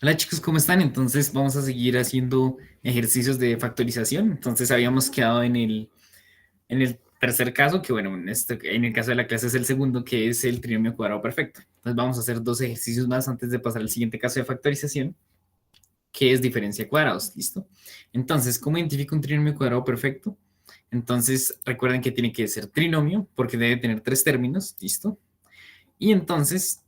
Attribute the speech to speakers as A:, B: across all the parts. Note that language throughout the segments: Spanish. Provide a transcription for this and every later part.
A: Hola chicos, ¿cómo están? Entonces vamos a seguir haciendo ejercicios de factorización. Entonces habíamos quedado en el tercer caso, que bueno, en el caso de la clase es el segundo, que es el trinomio cuadrado perfecto. Entonces vamos a hacer dos ejercicios más antes de pasar al siguiente caso de factorización, que es diferencia de cuadrados. ¿Listo? Entonces, ¿cómo identifico un trinomio cuadrado perfecto? Entonces recuerden que tiene que ser trinomio porque debe tener tres términos. ¿Listo? Y entonces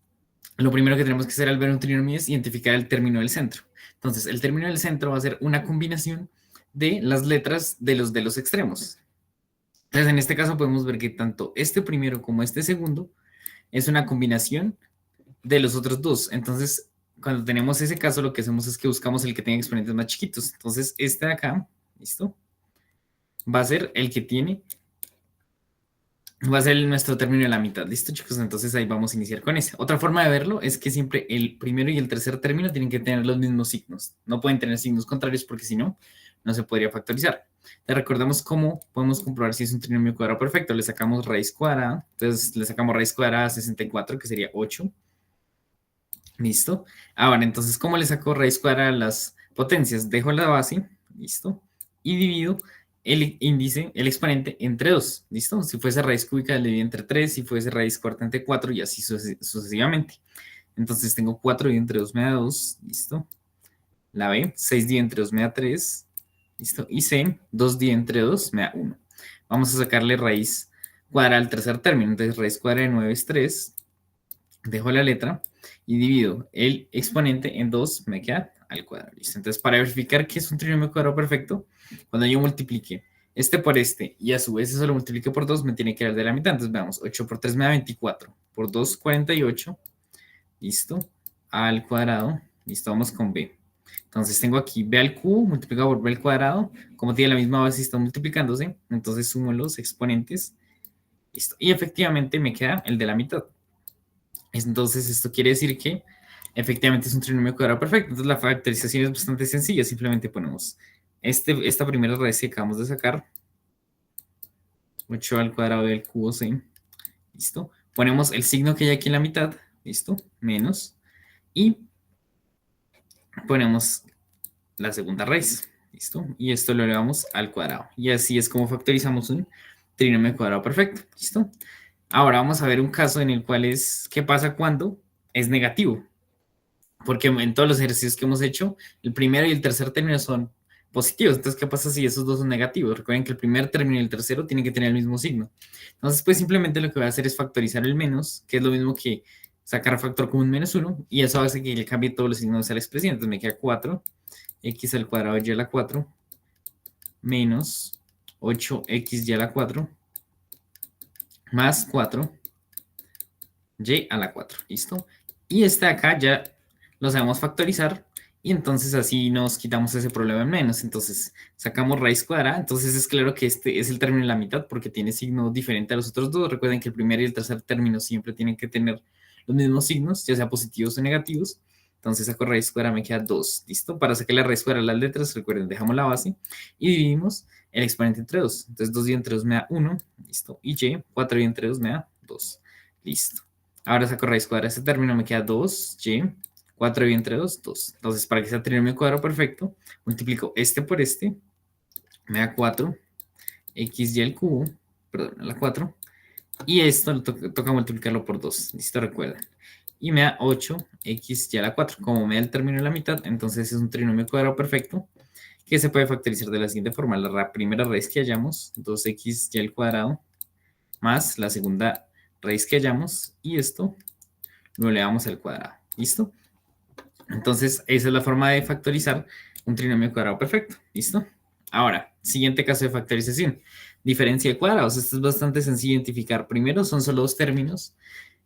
A: lo primero que tenemos que hacer al ver un trinomio es identificar el término del centro. Entonces, el término del centro va a ser una combinación de las letras de los extremos. Entonces, en este caso podemos ver que tanto este primero como este segundo es una combinación de los otros dos. Entonces, cuando tenemos ese caso, lo que hacemos es que buscamos el que tenga exponentes más chiquitos. Entonces, este de acá, ¿listo? Va a ser el que tiene Va a ser nuestro término de la mitad, ¿listo, chicos? Entonces ahí vamos a iniciar con ese. Otra forma de verlo es que siempre el primero y el tercer término tienen que tener los mismos signos. No pueden tener signos contrarios porque si no, no se podría factorizar. Te recordamos cómo podemos comprobar si es un trinomio cuadrado perfecto. Le sacamos raíz cuadrada. Entonces le sacamos raíz cuadrada a 64, que sería 8. ¿Listo? Ahora, entonces, ¿cómo le saco raíz cuadrada a las potencias? Dejo la base, ¿listo? Y divido el índice, el exponente, entre 2, ¿listo? Si fuese raíz cúbica, le divido entre 3, si fuese raíz cuarta entre 4 y así sucesivamente. Entonces tengo 4 dividido entre 2 me da 2, ¿listo? La B, 6 dividido entre 2 me da 3, ¿listo? Y C, 2 dividido entre 2 me da 1. Vamos a sacarle raíz cuadrada al tercer término, entonces raíz cuadrada de 9 es 3, dejo la letra y divido el exponente en 2, me queda al cuadrado. ¿Listo? Entonces, para verificar que es un trinomio cuadrado perfecto, cuando yo multiplique este por este y a su vez eso lo multiplique por 2, me tiene que dar de la mitad. Entonces, veamos, 8 por 3 me da 24, por 2, 48, listo, al cuadrado, listo, vamos con b. Entonces tengo aquí b al cubo multiplicado por b al cuadrado, como tiene la misma base y está multiplicándose, entonces sumo los exponentes, listo, y efectivamente me queda el de la mitad. Entonces, esto quiere decir que efectivamente es un trinomio cuadrado perfecto. Entonces, la factorización es bastante sencilla. Simplemente ponemos esta primera raíz que acabamos de sacar, 8 al cuadrado del cubo c, ¿listo? Ponemos el signo que hay aquí en la mitad, ¿listo? Menos. Y ponemos la segunda raíz, ¿listo? Y esto lo elevamos al cuadrado. Y así es como factorizamos un trinomio cuadrado perfecto, ¿listo? Ahora vamos a ver un caso en el cual ¿qué pasa cuando es negativo? Porque en todos los ejercicios que hemos hecho, el primero y el tercer término son positivos. Entonces, ¿qué pasa si esos dos son negativos? Recuerden que el primer término y el tercero tienen que tener el mismo signo. Entonces, pues simplemente lo que voy a hacer es factorizar el menos, que es lo mismo que sacar factor común menos uno, y eso hace que le cambie todos los signos a la expresión. Entonces me queda 4, x al cuadrado y a la 4, menos 8x y a la 4, más 4, y a la 4. ¿Listo? Y este de acá ya lo sabemos factorizar y entonces así nos quitamos ese problema en menos. Entonces sacamos raíz cuadrada. Entonces es claro que este es el término en la mitad porque tiene signo diferente a los otros dos. Recuerden que el primer y el tercer término siempre tienen que tener los mismos signos, ya sea positivos o negativos. Entonces saco raíz cuadrada, me queda 2. ¿Listo? Para sacar la raíz cuadrada de las letras, recuerden, dejamos la base y dividimos el exponente entre 2. Entonces 2 y entre 2 me da 1. ¿Listo? Y y, 4 y entre 2 me da 2. Listo. Ahora saco raíz cuadrada de este término, me queda 2y, 4 y entre 2, 2. Entonces, para que sea trinomio cuadrado perfecto, multiplico este por este, me da 4, x y al cubo, perdón, a la 4, y esto toca multiplicarlo por 2, listo, recuerden. Y me da 8, x y a la 4. Como me da el término de la mitad, entonces es un trinomio cuadrado perfecto que se puede factorizar de la siguiente forma. La primera raíz que hallamos, 2x y al cuadrado, más la segunda raíz que hallamos, y esto lo elevamos al cuadrado. ¿Listo? Entonces, esa es la forma de factorizar un trinomio cuadrado perfecto. ¿Listo? Ahora, siguiente caso de factorización. Diferencia de cuadrados. Esto es bastante sencillo de identificar. Primero, son solo dos términos.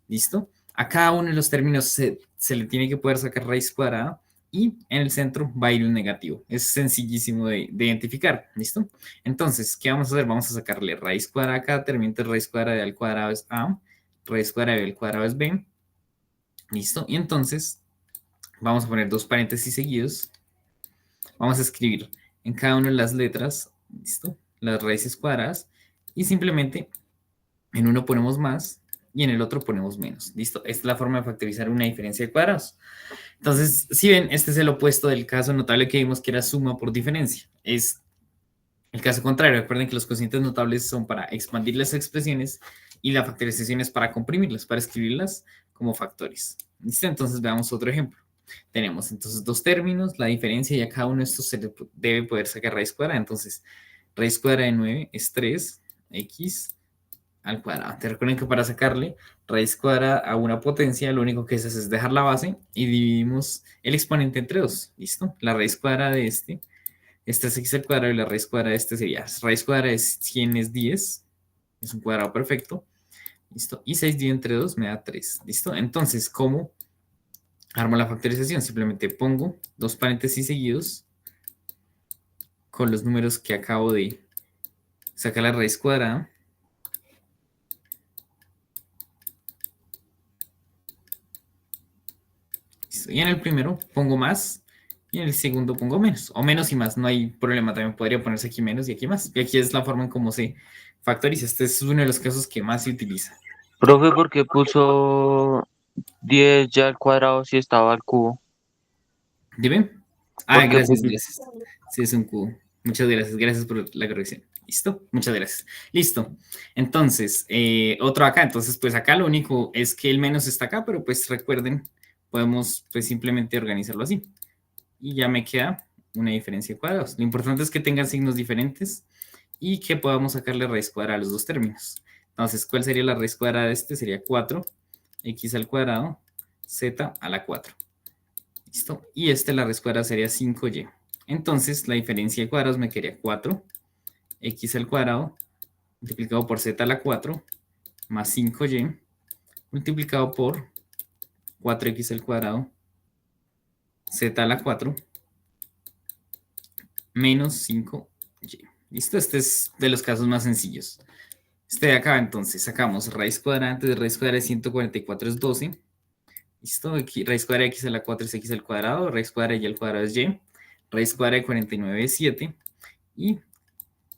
A: ¿Listo? A cada uno de los términos se le tiene que poder sacar raíz cuadrada y en el centro va a ir un negativo. Es sencillísimo de identificar. ¿Listo? Entonces, ¿qué vamos a hacer? Vamos a sacarle raíz cuadrada a cada término. Entonces, raíz cuadrada de al cuadrado es a, raíz cuadrada de b al cuadrado es b. ¿Listo? Y entonces vamos a poner dos paréntesis seguidos. Vamos a escribir en cada una de las letras, ¿listo? Las raíces cuadradas. Y simplemente en uno ponemos más y en el otro ponemos menos. ¿Listo? Esta es la forma de factorizar una diferencia de cuadrados. Entonces, si ven, este es el opuesto del caso notable que vimos que era suma por diferencia. Es el caso contrario. Recuerden que los cocientes notables son para expandir las expresiones y la factorización es para comprimirlas, para escribirlas como factores. ¿Listo? Entonces, veamos otro ejemplo. Tenemos entonces dos términos, la diferencia y a cada uno de estos se le debe poder sacar raíz cuadrada. Entonces, raíz cuadrada de 9 es 3x al cuadrado. Te recuerden que para sacarle raíz cuadrada a una potencia, lo único que se hace es dejar la base y dividimos el exponente entre 2. ¿Listo? La raíz cuadrada de este es x al cuadrado y la raíz cuadrada de este sería, raíz cuadrada de 100 es 10, es un cuadrado perfecto. ¿Listo? Y 6 dividido entre 2 me da 3. ¿Listo? Entonces, ¿cómo armo la factorización? Simplemente pongo dos paréntesis seguidos con los números que acabo de sacar la raíz cuadrada. ¿Listo? Y en el primero pongo más y en el segundo pongo menos. O menos y más, no hay problema. También podría ponerse aquí menos y aquí más. Y aquí es la forma en cómo se factoriza. Este es uno de los casos que más se utiliza.
B: Profe, ¿por qué puso 10 ya al cuadrado si estaba al cubo?
A: ¿Dime? Ah,
B: ¿Por qué
A: gracias,
B: puso?
A: gracias. Sí, es un cubo. Muchas gracias. Gracias por la corrección. ¿Listo? Muchas gracias. Listo. Entonces, otro acá. Entonces, pues acá lo único es que el menos está acá, pero pues recuerden, podemos pues simplemente organizarlo así. Y ya me queda una diferencia de cuadrados. Lo importante es que tengan signos diferentes y que podamos sacarle raíz cuadrada a los dos términos. Entonces, ¿cuál sería la raíz cuadrada de este? Sería 4x al cuadrado z a la 4. ¿Listo? Y este, la raíz cuadrada sería 5y. Entonces, la diferencia de cuadrados me quedaría 4x al cuadrado multiplicado por z a la 4 más 5y multiplicado por 4x al cuadrado z a la 4 menos 5y. ¿Listo? Este es de los casos más sencillos. Este de acá, entonces, sacamos raíz cuadrada. Antes de raíz cuadrada de 144 es 12. ¿Listo? Aquí, raíz cuadrada de x a la 4 es x al cuadrado. Raíz cuadrada de y al cuadrado es y. Raíz cuadrada de 49 es 7. Y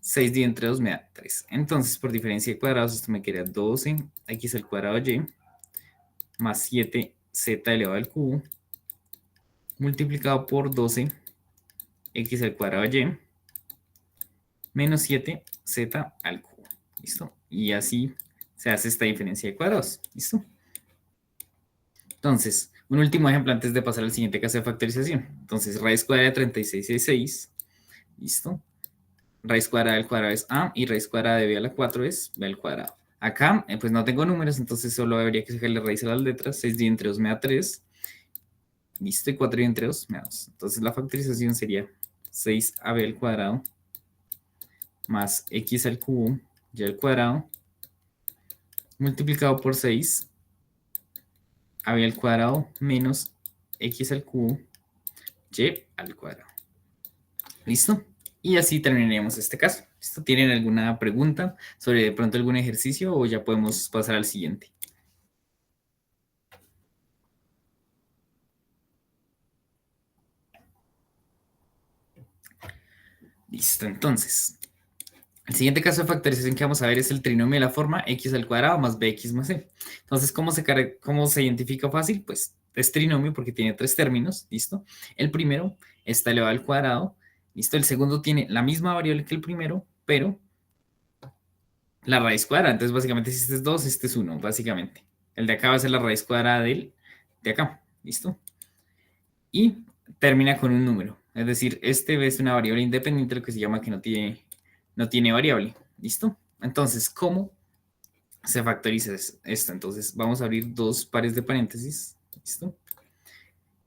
A: 6 dividido entre 2 me da 3. Entonces, por diferencia de cuadrados, esto me queda 12 x al cuadrado y más 7 z elevado al cubo multiplicado por 12 x al cuadrado y menos 7 z al cubo. ¿Listo? Y así se hace esta diferencia de cuadrados. ¿Listo? Entonces, un último ejemplo antes de pasar al siguiente caso de factorización. Entonces, raíz cuadrada de 36 es 6. ¿Listo? Raíz cuadrada del cuadrado es a y raíz cuadrada de b a la 4 es b al cuadrado. Acá, pues no tengo números, entonces solo habría que sacarle raíz a las letras. 6 dividido entre 2 me da 3. Listo, y 4 dividido entre 2 me da 2. Entonces la factorización sería 6ab al cuadrado más x al cubo y al cuadrado multiplicado por 6 ab al cuadrado menos x al cubo y al cuadrado. ¿Listo? Y así terminaríamos este caso. ¿Listo? ¿Tienen alguna pregunta sobre de pronto algún ejercicio o ya podemos pasar al siguiente? Listo, entonces. El siguiente caso de factorización que vamos a ver es el trinomio de la forma x al cuadrado más bx más c. Entonces, cómo se identifica fácil? Pues es trinomio porque tiene tres términos, ¿listo? El primero está elevado al cuadrado, ¿listo? El segundo tiene la misma variable que el primero, pero la raíz cuadrada. Entonces, básicamente, si este es 2, este es 1, básicamente. El de acá va a ser la raíz cuadrada del de acá, ¿listo? Y termina con un número. Es decir, este es una variable independiente, lo que se llama que no tiene variable. ¿Listo? Entonces, ¿cómo se factoriza esto? Entonces, vamos a abrir dos pares de paréntesis. ¿Listo?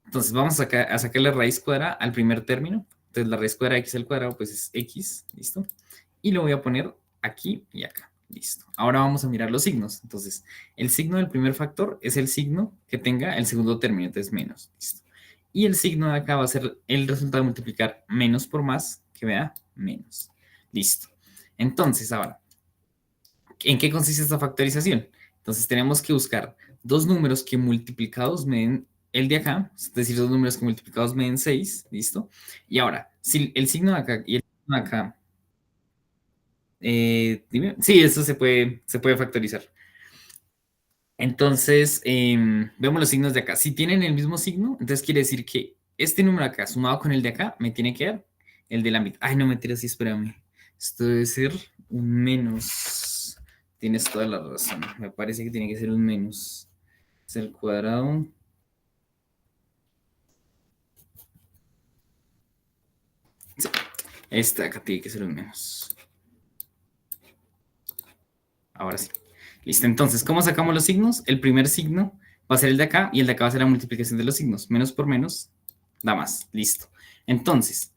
A: Entonces, vamos a sacar la raíz cuadrada al primer término. Entonces, la raíz cuadrada de x al cuadrado, pues es x. ¿Listo? Y lo voy a poner aquí y acá. Listo. Ahora vamos a mirar los signos. Entonces, el signo del primer factor es el signo que tenga el segundo término, entonces menos. ¿Listo? Y el signo de acá va a ser el resultado de multiplicar menos por más, que me da menos. Listo. Entonces, ahora, ¿en qué consiste esta factorización? Entonces, tenemos que buscar dos números que multiplicados me den el de acá, es decir, dos números que multiplicados me den 6, ¿listo? Y ahora, si el signo de acá y el signo de acá, dime, sí, eso se puede factorizar. Entonces, vemos los signos de acá. Si tienen el mismo signo, entonces quiere decir que este número acá sumado con el de acá me tiene que dar el de la mitad. Ay, no, mentira, sí, espérame. Esto debe ser un menos. Tienes toda la razón. Me parece que tiene que ser un menos. Es el cuadrado. Sí, este acá tiene que ser un menos. Ahora sí. Listo, entonces, ¿cómo sacamos los signos? El primer signo va a ser el de acá y el de acá va a ser la multiplicación de los signos. Menos por menos da más. Listo. Entonces,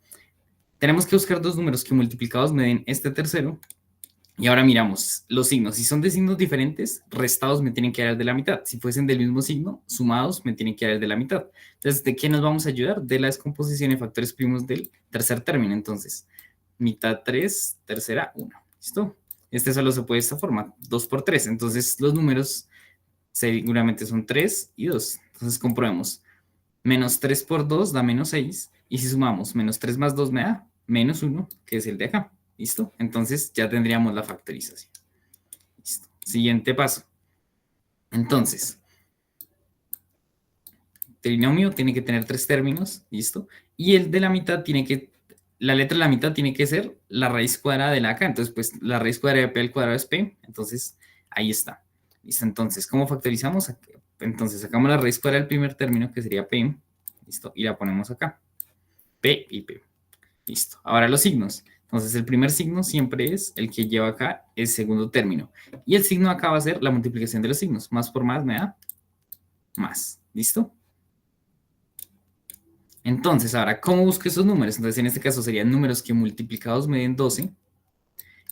A: tenemos que buscar dos números que multiplicados me den este tercero. Y ahora miramos los signos. Si son de signos diferentes, restados me tienen que dar de la mitad. Si fuesen del mismo signo, sumados me tienen que dar de la mitad. Entonces, ¿de qué nos vamos a ayudar? De la descomposición de factores primos del tercer término. Entonces, mitad 3, tercera 1. ¿Listo? Este solo se puede de esta forma, 2 por 3. Entonces, los números seguramente son 3 y 2. Entonces, comprobemos. Menos 3 por 2 da menos 6. Y si sumamos menos 3 más 2 me da menos 1, que es el de acá. ¿Listo? Entonces ya tendríamos la factorización. ¿Listo? Siguiente paso. Entonces, trinomio tiene que tener 3 términos. ¿Listo? Y el de la mitad tiene que, la letra de la mitad tiene que ser la raíz cuadrada de la acá. Entonces, pues la raíz cuadrada de p al cuadrado es p. Entonces, ahí está. ¿Listo? Entonces, ¿cómo factorizamos? Entonces, sacamos la raíz cuadrada del primer término, que sería p. ¿Listo? Y la ponemos acá. P y P. Listo. Ahora los signos. Entonces, el primer signo siempre es el que lleva acá el segundo término. Y el signo acá va a ser la multiplicación de los signos. Más por más me da más. ¿Listo? Entonces, ahora, ¿cómo busco esos números? Entonces, en este caso serían números que multiplicados me den 12.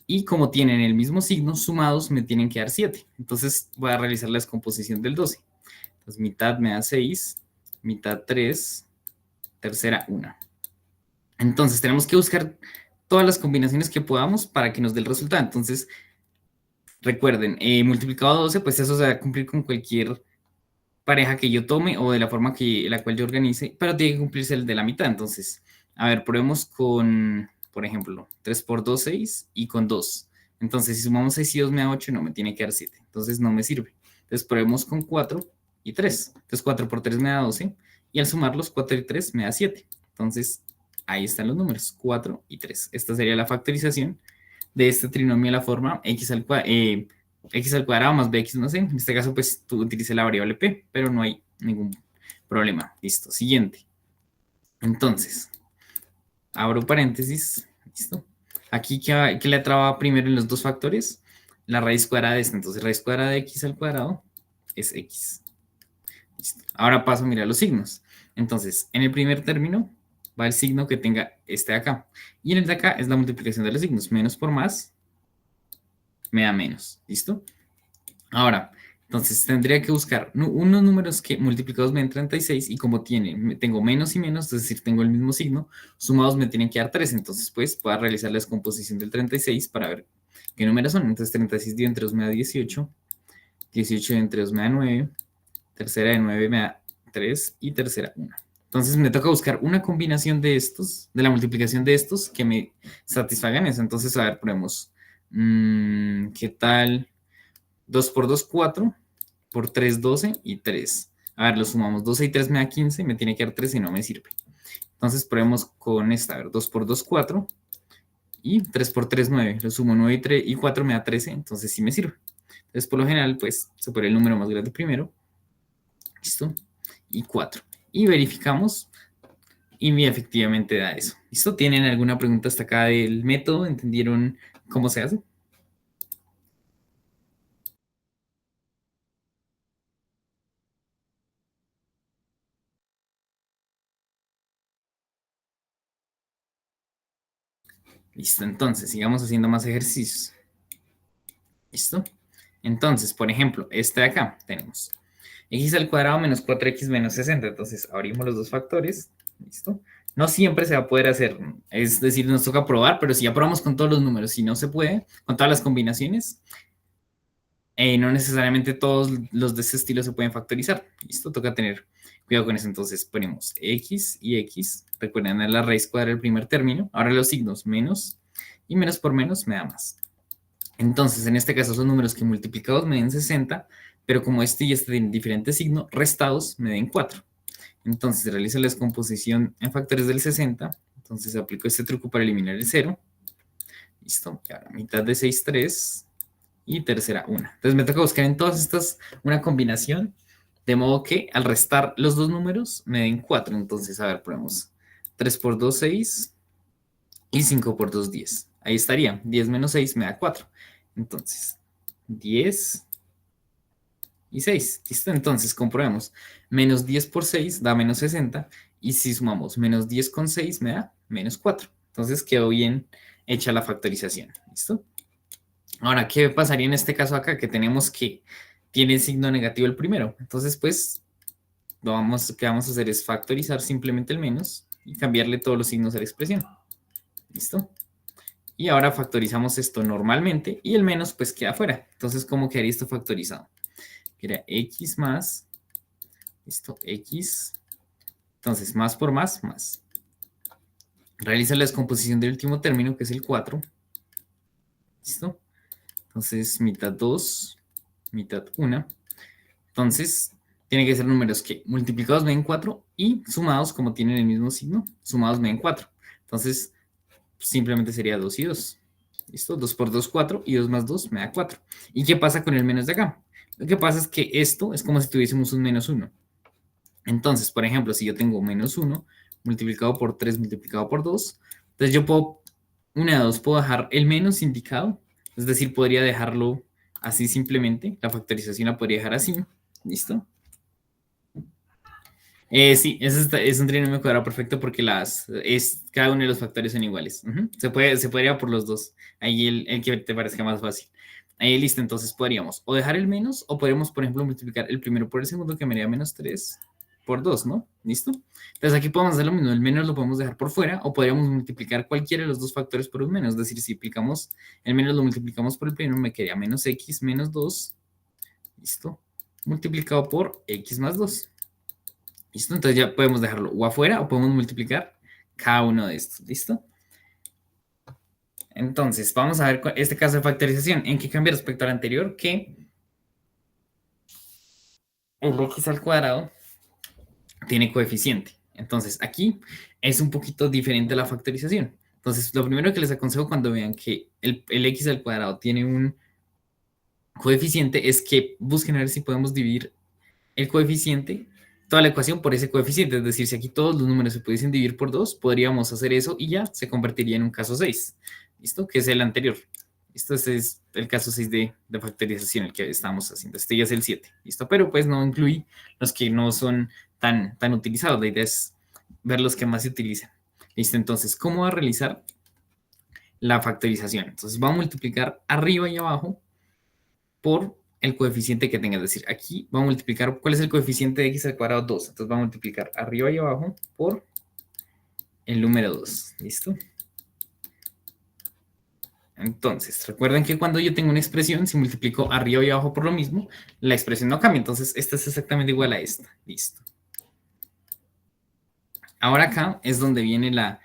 A: Y como tienen el mismo signo, sumados me tienen que dar 7. Entonces, voy a realizar la descomposición del 12. Entonces, mitad me da 6, mitad 3, tercera 1. Entonces, tenemos que buscar todas las combinaciones que podamos para que nos dé el resultado. Entonces, recuerden, multiplicado a 12, pues eso se va a cumplir con cualquier pareja que yo tome o de la forma que la cual yo organice, pero tiene que cumplirse el de la mitad. Entonces, a ver, probemos con, por ejemplo, 3 por 2, 6 y con 2. Entonces, si sumamos 6 y 2 me da 8, no me tiene que dar 7. Entonces, no me sirve. Entonces, probemos con 4 y 3. Entonces, 4 por 3 me da 12 y al sumarlos 4 y 3 me da 7. Entonces, ahí están los números, 4 y 3. Esta sería la factorización de este trinomio de la forma x al cuadrado más bx, no sé. En este caso, pues tú utilices la variable p, pero no hay ningún problema. Listo. Siguiente. Entonces, abro paréntesis. Listo. Aquí, ¿qué le traba primero en los dos factores? La raíz cuadrada de esta. Entonces, raíz cuadrada de x al cuadrado es x. Listo. Ahora paso a mirar los signos. Entonces, en el primer término va el signo que tenga este de acá. Y en el de acá es la multiplicación de los signos. Menos por más me da menos. ¿Listo? Ahora, entonces tendría que buscar unos números que multiplicados me den 36 y como tengo menos y menos, es decir, tengo el mismo signo, sumados me tienen que dar 3. Entonces, pues, puedo realizar la descomposición del 36 para ver qué números son. Entonces, 36 dividido entre 2 me da 18, 18 dividido entre 2 me da 9, tercera de 9 me da 3 y tercera 1. Entonces me toca buscar una combinación de estos, de la multiplicación de estos, que me satisfagan eso. Entonces, a ver, probemos. ¿Qué tal? 2 por 2, 4. Por 3, 12 y 3. A ver, lo sumamos. 12 y 3 me da 15, me tiene que dar 13 y no me sirve. Entonces, probemos con esta. A ver, 2 por 2, 4. Y 3 por 3, 9. Lo sumo 9 y, 3, y 4 me da 13, entonces sí me sirve. Entonces, por lo general, pues, se pone el número más grande primero. ¿Listo? Y 4. Y verificamos. Y efectivamente da eso. ¿Listo? ¿Tienen alguna pregunta hasta acá del método? ¿Entendieron cómo se hace? Listo, entonces sigamos haciendo más ejercicios. ¿Listo? Entonces, por ejemplo, este de acá tenemos x al cuadrado menos 4x menos 60. Entonces, abrimos los dos factores. ¿Listo? No siempre se va a poder hacer, es decir, nos toca probar, pero si ya probamos con todos los números, si no se puede, con todas las combinaciones, no necesariamente todos los de ese estilo se pueden factorizar. ¿Listo? Toca tener cuidado con eso. Entonces, ponemos x y x. Recuerden la raíz cuadrada del primer término. Ahora los signos menos y menos por menos me da más. Entonces, en este caso, son números que multiplicados me den 60, pero como este y este tienen diferente signo, restados me den 4. Entonces realizo la descomposición en factores del 60. Entonces aplico este truco para eliminar el 0. Listo. Y ahora mitad de 6, 3. Y tercera, 1. Entonces me toca buscar en todas estas una combinación, de modo que al restar los dos números me den 4. Entonces, a ver, ponemos 3 por 2, 6 y 5 por 2, 10. Ahí estaría. 10 menos 6 me da 4. Entonces, 10 y 6. ¿Listo? Entonces, comprobemos. Menos 10 por 6 da menos 60. Y si sumamos menos 10 con 6 me da menos 4. Entonces, quedó bien hecha la factorización. ¿Listo? Ahora, ¿qué pasaría en este caso acá? Que tenemos que tiene signo negativo el primero. Entonces, pues, ¿qué vamos a hacer? Es factorizar simplemente el menos y cambiarle todos los signos a la expresión. ¿Listo? Y ahora factorizamos esto normalmente y el menos pues queda afuera. Entonces, ¿cómo quedaría esto factorizado? Quedaría x más, listo, x. Entonces, más por más, más. Realiza la descomposición del último término, que es el 4. ¿Listo? Entonces, mitad 2, mitad 1. Entonces, tienen que ser números que multiplicados me den 4 y sumados, como tienen el mismo signo, sumados me den 4. Entonces, simplemente sería 2 y 2. ¿Listo? 2 por 2, 4 y 2 más 2 me da 4. ¿Y qué pasa con el menos de acá? Lo que pasa es que esto es como si tuviésemos un menos 1. Entonces, por ejemplo, si yo tengo menos 1 multiplicado por 3 multiplicado por 2, entonces yo puedo, una de dos, puedo dejar el menos indicado, es decir, podría dejarlo así simplemente, la factorización la podría dejar así, ¿listo? Sí, es un trinomio cuadrado perfecto porque cada uno de los factores son iguales. Ujú. Se podría por los dos. Ahí el que te parezca más fácil. Ahí listo, entonces podríamos o dejar el menos o podríamos, por ejemplo, multiplicar el primero por el segundo que me daría menos 3 por 2, ¿no? ¿Listo? Entonces aquí podemos hacer lo mismo. El menos lo podemos dejar por fuera o podríamos multiplicar cualquiera de los dos factores por un menos. Es decir, si aplicamos el menos lo multiplicamos por el primero, me quedaría menos x menos 2. ¿Listo? Multiplicado por x más 2. ¿Listo? Entonces ya podemos dejarlo o afuera o podemos multiplicar cada uno de estos. ¿Listo? Entonces, vamos a ver este caso de factorización. ¿En qué cambia respecto al anterior? Que el x al cuadrado tiene coeficiente. Entonces, aquí es un poquito diferente la factorización. Entonces, lo primero que les aconsejo cuando vean que el x al cuadrado tiene un coeficiente es que busquen a ver si podemos dividir el coeficiente, toda la ecuación por ese coeficiente. Es decir, si aquí todos los números se pudiesen dividir por 2, podríamos hacer eso y ya se convertiría en un caso 6. ¿Listo? Que es el anterior. ¿Listo? Este es el caso 6 de factorización, el que estamos haciendo. Este ya es el 7. ¿Listo? Pero pues no incluye los que no son tan utilizados. La idea es ver los que más se utilizan. ¿Listo? Entonces, ¿cómo va a realizar la factorización? Entonces, va a multiplicar arriba y abajo por el coeficiente que tenga. Es decir, aquí va a multiplicar, ¿cuál es el coeficiente de x al cuadrado? 2. Entonces va a multiplicar arriba y abajo por el número 2. ¿Listo? Entonces, recuerden que cuando yo tengo una expresión, si multiplico arriba y abajo por lo mismo, la expresión no cambia. Entonces, esta es exactamente igual a esta. Listo. Ahora acá es donde viene la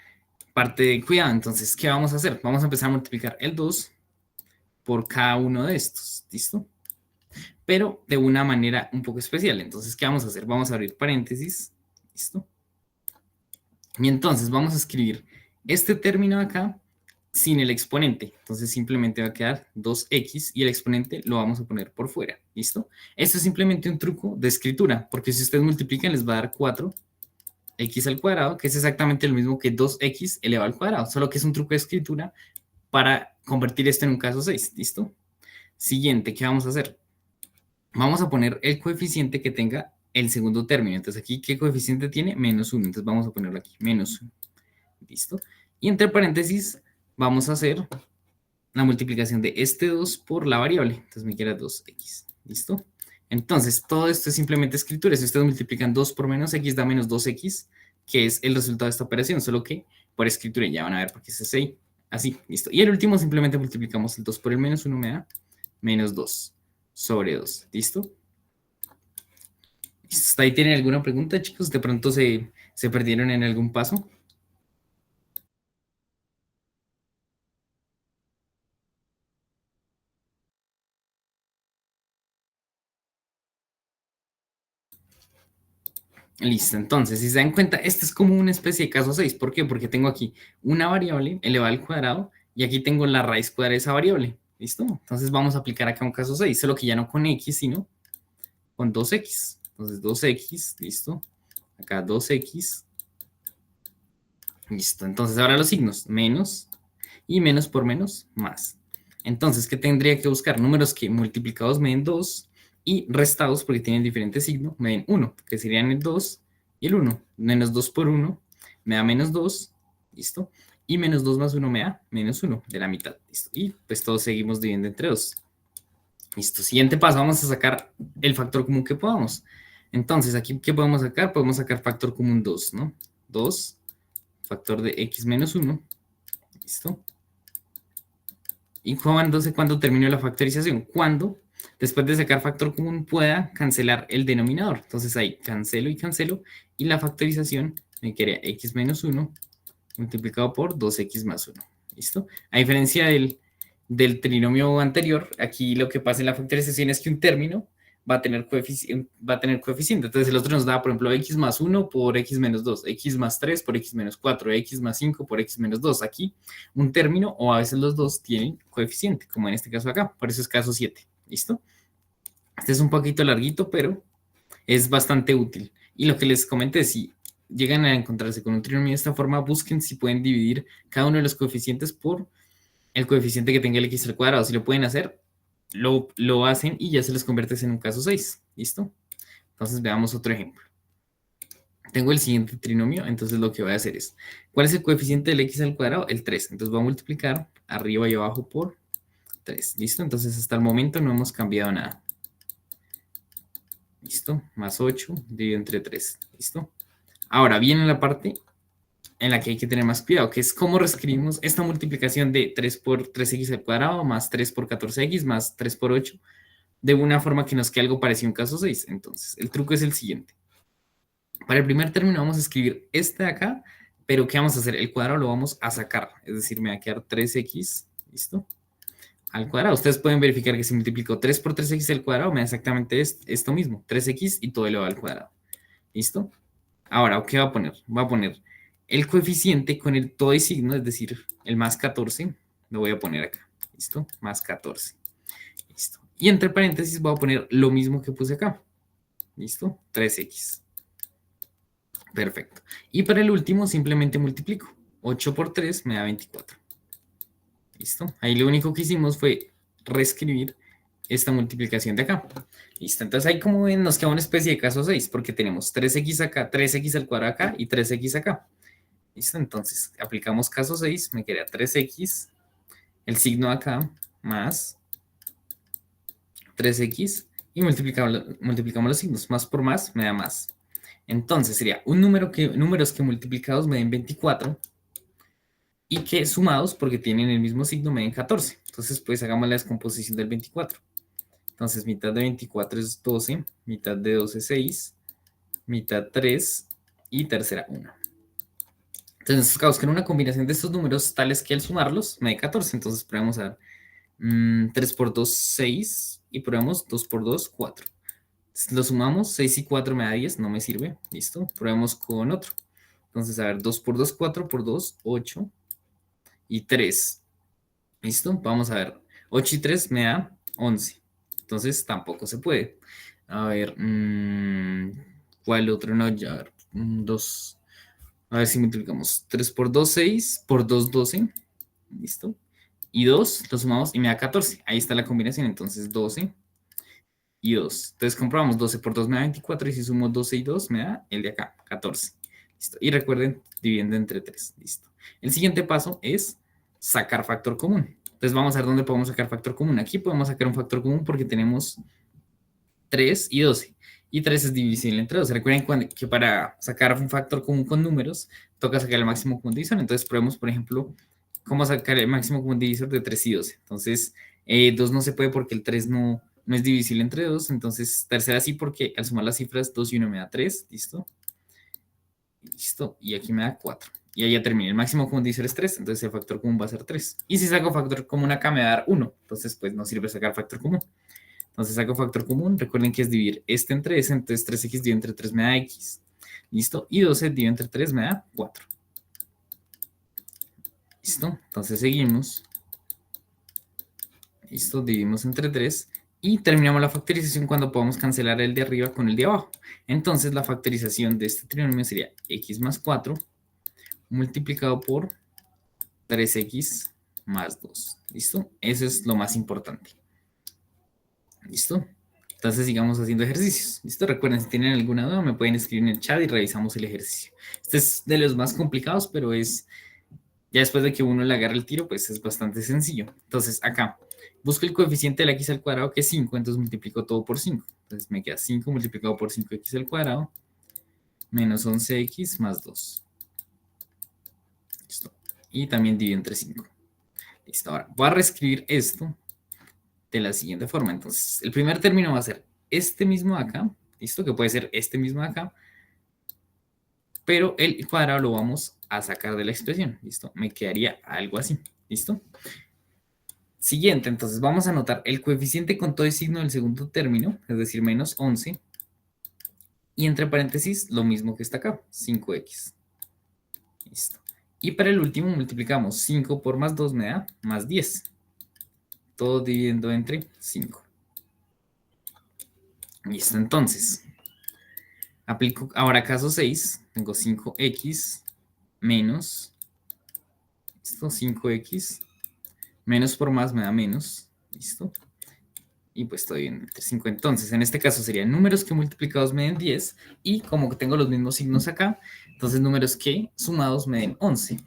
A: parte de cuidado. Entonces, ¿qué vamos a hacer? Vamos a empezar a multiplicar el 2 por cada uno de estos. ¿Listo? Pero de una manera un poco especial. Entonces, ¿qué vamos a hacer? Vamos a abrir paréntesis. ¿Listo? Y entonces vamos a escribir este término acá sin el exponente. Entonces simplemente va a quedar 2x y el exponente lo vamos a poner por fuera. ¿Listo? Esto es simplemente un truco de escritura, porque si ustedes multiplican les va a dar 4x al cuadrado, que es exactamente lo mismo que 2x elevado al cuadrado, solo que es un truco de escritura para convertir esto en un caso 6. ¿Listo? Siguiente, ¿qué vamos a hacer? Vamos a poner el coeficiente que tenga el segundo término. Entonces aquí, ¿qué coeficiente tiene? Menos 1. Entonces vamos a ponerlo aquí, menos 1. ¿Listo? Y entre paréntesis vamos a hacer la multiplicación de este 2 por la variable. Entonces me queda 2x. ¿Listo? Entonces, todo esto es simplemente escritura. Si ustedes multiplican 2 por menos x, da menos 2x, que es el resultado de esta operación, solo que por escritura ya van a ver por qué es así. Así, listo. Y el último simplemente multiplicamos el 2 por el menos 1, me da menos 2 sobre 2. ¿Listo? ¿Hasta ahí tienen alguna pregunta, chicos? ¿De pronto se perdieron en algún paso? Listo, entonces, si se dan cuenta, este es como una especie de caso 6. ¿Por qué? Porque tengo aquí una variable elevada al cuadrado y aquí tengo la raíz cuadrada de esa variable. ¿Listo? Entonces vamos a aplicar acá un caso 6, solo que ya no con x, sino con 2x. Entonces 2x, listo. Acá 2x, listo. Entonces ahora los signos, menos y menos por menos, más. Entonces, ¿qué tendría que buscar? Números que multiplicados me den 2 y restados, porque tienen diferente signo, me den 1, que serían el 2 y el 1. Menos 2 por 1 me da menos 2, ¿listo? Y menos 2 más 1 me da menos 1 de la mitad, ¿listo? Y pues todos seguimos dividiendo entre 2. Listo, siguiente paso, vamos a sacar el factor común que podamos. Entonces, aquí, ¿qué podemos sacar? Podemos sacar factor común 2, ¿no? 2, factor de x menos 1, ¿listo? ¿Y cuándo termino la factorización? Cuando, después de sacar factor común, pueda cancelar el denominador. Entonces ahí cancelo y cancelo, y la factorización me queda x menos 1 multiplicado por 2x más 1. ¿Listo? A diferencia del trinomio anterior, aquí lo que pasa en la factorización es que un término va a tener coeficiente. Entonces el otro nos da, por ejemplo, x más 1 por x menos 2, x más 3 por x menos 4, x más 5 por x menos 2. Aquí un término o a veces los dos tienen coeficiente, como en este caso acá. Por eso es caso 7. ¿Listo? Este es un poquito larguito, pero es bastante útil. Y lo que les comenté, si llegan a encontrarse con un trinomio de esta forma, busquen si pueden dividir cada uno de los coeficientes por el coeficiente que tenga el x al cuadrado. Si lo pueden hacer, lo hacen y ya se les convierte en un caso 6. ¿Listo? Entonces veamos otro ejemplo. Tengo el siguiente trinomio, entonces lo que voy a hacer es, ¿cuál es el coeficiente del x al cuadrado? El 3. Entonces voy a multiplicar arriba y abajo por 3. ¿Listo? Entonces hasta el momento no hemos cambiado nada. ¿Listo? Más 8 dividido entre 3. ¿Listo? Ahora viene la parte en la que hay que tener más cuidado, que es cómo reescribimos esta multiplicación de 3 por 3x al cuadrado más 3 por 14x más 3 por 8 de una forma que nos quede algo parecido a un caso 6. Entonces, el truco es el siguiente. Para el primer término vamos a escribir este de acá, pero ¿qué vamos a hacer? El cuadrado lo vamos a sacar, es decir, me va a quedar 3x, ¿listo? Al cuadrado. Ustedes pueden verificar que si multiplico 3 por 3x al cuadrado me da exactamente esto mismo, 3x y todo elevado al cuadrado. ¿Listo? Ahora, ¿qué va a poner? Va a poner el coeficiente con el todo y signo, es decir, el más 14, lo voy a poner acá. ¿Listo? Más 14. Listo. Y entre paréntesis voy a poner lo mismo que puse acá. ¿Listo? 3x. Perfecto. Y para el último simplemente multiplico. 8 por 3 me da 24. ¿Listo? Ahí lo único que hicimos fue reescribir esta multiplicación de acá. Listo, entonces ahí como ven nos queda una especie de caso 6 porque tenemos 3x acá, 3x al cuadrado acá y 3x acá. ¿Listo? Entonces aplicamos caso 6, me queda 3x, el signo acá, más 3x y multiplicamos los signos. Más por más me da más. Entonces sería números que multiplicados me den 24 y que sumados, porque tienen el mismo signo, me den 14. Entonces pues hagamos la descomposición del 24. Entonces, mitad de 24 es 12, mitad de 12 es 6, mitad 3 y tercera 1. Entonces, buscar una combinación de estos números tales que al sumarlos me dé 14. Entonces, probemos a ver 3 por 2, 6 y probemos 2 por 2, 4. Entonces, lo sumamos, 6 y 4 me da 10, no me sirve. Listo, probemos con otro. Entonces, a ver, 2 por 2, 4 por 2, 8 y 3. Listo, vamos a ver. 8 y 3 me da 11. Entonces tampoco se puede. A ver, ¿cuál otro? No, ya, a ver, 2. A ver si multiplicamos. 3 por 2, 6. Por 2, 12. Listo. Y 2, lo sumamos y me da 14. Ahí está la combinación. Entonces 12 y 2. Entonces comprobamos 12 por 2 me da 24. Y si sumo 12 y 2 me da el de acá, 14. Listo. Y recuerden, dividiendo entre 3. Listo. El siguiente paso es sacar factor común. Entonces vamos a ver dónde podemos sacar factor común. Aquí podemos sacar un factor común porque tenemos 3 y 12. Y 3 es divisible entre 12. Recuerden que para sacar un factor común con números, toca sacar el máximo común divisor. Entonces probemos, por ejemplo, cómo sacar el máximo común divisor de 3 y 12. Entonces, 2 no se puede porque el 3 no es divisible entre 2. Entonces, tercera sí porque al sumar las cifras 2 y 1 me da 3. ¿Listo? Listo. Y aquí me da 4. Y ahí ya terminé. El máximo común divisor es 3, entonces el factor común va a ser 3. Y si saco factor común acá me va a dar 1. Entonces, pues no sirve sacar factor común. Entonces saco factor común. Recuerden que es dividir este entre ese. Entonces 3x dividido entre 3 me da x. ¿Listo? Y 12 dividido entre 3 me da 4. ¿Listo? Entonces seguimos. ¿Listo? Dividimos entre 3 y terminamos la factorización cuando podamos cancelar el de arriba con el de abajo. Entonces la factorización de este trinomio sería x más 4 multiplicado por 3x más 2. ¿Listo? Eso es lo más importante. ¿Listo? Entonces sigamos haciendo ejercicios. ¿Listo? Recuerden, si tienen alguna duda me pueden escribir en el chat y revisamos el ejercicio. Este es de los más complicados, pero es ya después de que uno le agarre el tiro, pues es bastante sencillo. Entonces acá busco el coeficiente de la x al cuadrado, que es 5, entonces multiplico todo por 5. Entonces me queda 5 multiplicado por 5x al cuadrado menos 11x más 2. Listo. Y también divido entre 5. Listo. Ahora voy a reescribir esto de la siguiente forma. Entonces, el primer término va a ser este mismo de acá. Listo, que puede ser este mismo de acá. Pero el cuadrado lo vamos a sacar de la expresión. Listo, me quedaría algo así. Listo. Siguiente, entonces vamos a anotar el coeficiente con todo el signo del segundo término, es decir, menos 11. Y entre paréntesis, lo mismo que está acá, 5x. Listo. Y para el último multiplicamos 5 por más 2 me da más 10. Todo dividiendo entre 5. Listo, entonces. Aplico ahora caso 6. Tengo 5x menos. Listo, 5x. Menos por más me da menos. Listo. Y pues estoy en entre 5. Entonces, en este caso serían números que multiplicados me den 10. Y como que tengo los mismos signos acá, entonces números que sumados me den 11.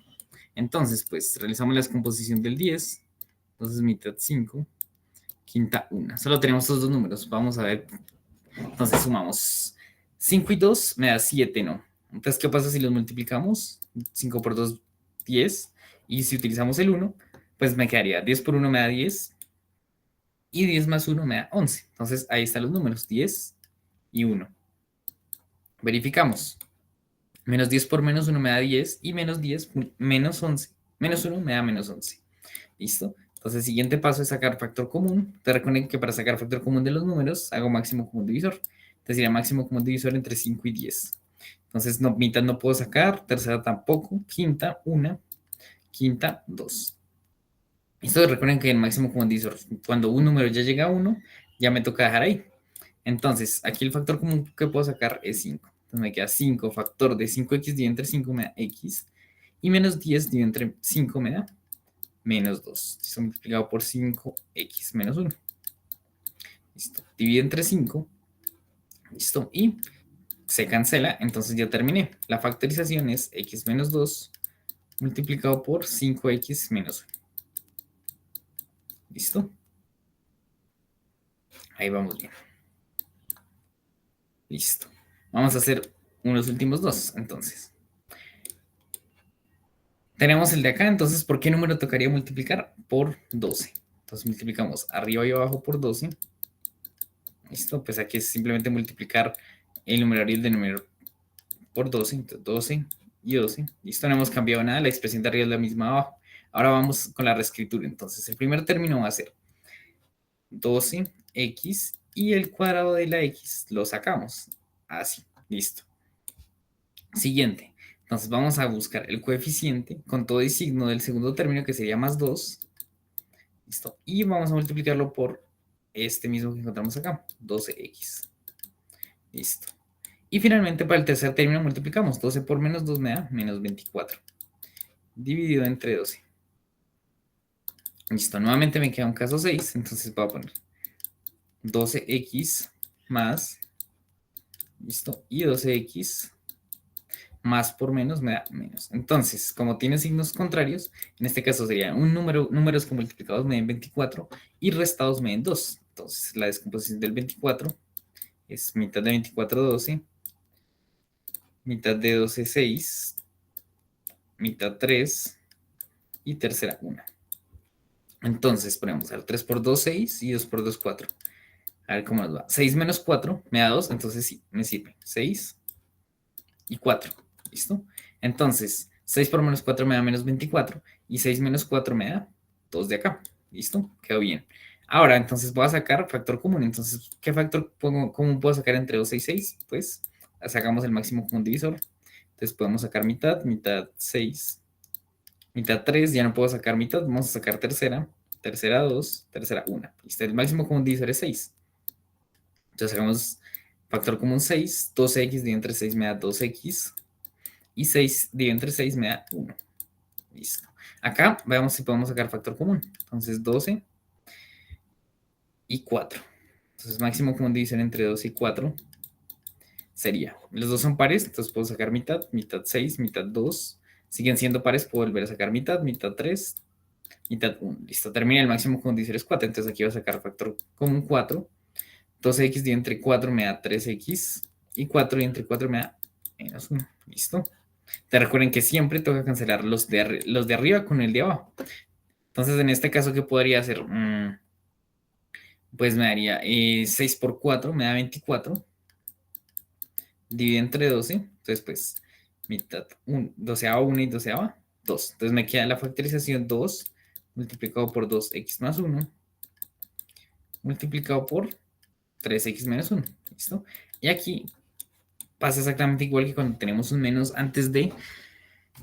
A: Entonces, pues realizamos la descomposición del 10. Entonces, mitad 5, quinta 1. Solo tenemos estos dos números. Vamos a ver. Entonces, sumamos 5 y 2 me da 7, ¿no? Entonces, ¿qué pasa si los multiplicamos? 5 por 2, 10. Y si utilizamos el 1, pues me quedaría 10 por 1 me da 10. Y 10 más 1 me da 11. Entonces, ahí están los números, 10 y 1. Verificamos. Menos 10 por menos 1 me da 10 y menos 10 menos 11. Menos 1 me da menos 11. ¿Listo? Entonces, el siguiente paso es sacar factor común. Te recuerden que para sacar factor común de los números, hago máximo común divisor. Entonces, sería máximo común divisor entre 5 y 10. Entonces, no, mitad no puedo sacar, tercera tampoco, quinta 1, quinta 2. Esto recuerden que en máximo común divisor, cuando un número ya llega a 1, ya me toca dejar ahí. Entonces, aquí el factor común que puedo sacar es 5. Entonces me queda 5 factor de 5x dividido entre 5 me da x. Y menos 10 dividido entre 5 me da menos 2. Esto multiplicado por 5x menos 1. Listo. Divido entre 5. Listo. Y se cancela. Entonces ya terminé. La factorización es x menos 2 multiplicado por 5x menos 1. ¿Listo? Ahí vamos bien. Listo. Vamos a hacer unos últimos dos, entonces. Tenemos el de acá, entonces, ¿por qué número tocaría multiplicar? Por 12. Entonces multiplicamos arriba y abajo por 12. Listo, pues aquí es simplemente multiplicar el numerario y el denominador por 12. Entonces 12 y 12. Listo, no hemos cambiado nada, la expresión de arriba es la misma abajo. Ahora vamos con la reescritura. Entonces, el primer término va a ser 12x y el cuadrado de la x lo sacamos. Así, listo. Siguiente. Entonces vamos a buscar el coeficiente con todo el signo del segundo término, que sería más 2. Listo. Y vamos a multiplicarlo por este mismo que encontramos acá, 12x. Listo. Y finalmente para el tercer término multiplicamos. 12 por menos 2 me da menos 24. Dividido entre 12. Listo. Nuevamente me queda un caso 6. Entonces voy a poner 12x más. Listo. Y 12x más por menos me da menos. Entonces, como tiene signos contrarios, en este caso sería un número, números que multiplicados me den 24 y restados me den 2. Entonces, la descomposición del 24 es mitad de 24, 12, mitad de 12, 6, mitad 3 y tercera 1. Entonces, ponemos a ver, 3 por 2, 6 y 2 por 2, 4. A ver cómo nos va. 6 menos 4 me da 2, entonces sí, me sirve. 6 y 4. ¿Listo? Entonces, 6 por menos 4 me da menos 24 y 6 menos 4 me da 2 de acá. ¿Listo? Quedó bien. Ahora, entonces voy a sacar factor común. Entonces, ¿qué factor común puedo sacar entre 12 y 6? Pues sacamos el máximo común divisor. Entonces podemos sacar mitad, mitad 6, mitad 3, ya no puedo sacar mitad, vamos a sacar tercera, tercera 2, tercera 1. Listo, el máximo común divisor es 6. Entonces sacamos factor común 6, 12x dividido entre 6 me da 2x, y 6 dividido entre 6 me da 1. Listo. Acá veamos si podemos sacar factor común. Entonces 12 y 4. Entonces máximo común división entre 2 y 4 sería, los dos son pares, entonces puedo sacar mitad, mitad 6, mitad 2. Siguen siendo pares, puedo volver a sacar mitad, mitad 3, mitad 1. Listo, termina el máximo común divisor es 4, entonces aquí voy a sacar factor común 4. 12x dividido entre 4 me da 3x, y 4 dividido entre 4 me da menos 1. Listo. Te recuerden que siempre toca cancelar los de arriba con el de abajo. Entonces, en este caso, ¿qué podría hacer? Pues me daría 6 por 4, me da 24. Dividido entre 12. Entonces, pues, mitad, 1 y 12 2. Entonces, me queda la factorización 2 multiplicado por 2x más 1 multiplicado por 3x menos 1. ¿Listo? Y aquí pasa exactamente igual que cuando tenemos un menos antes de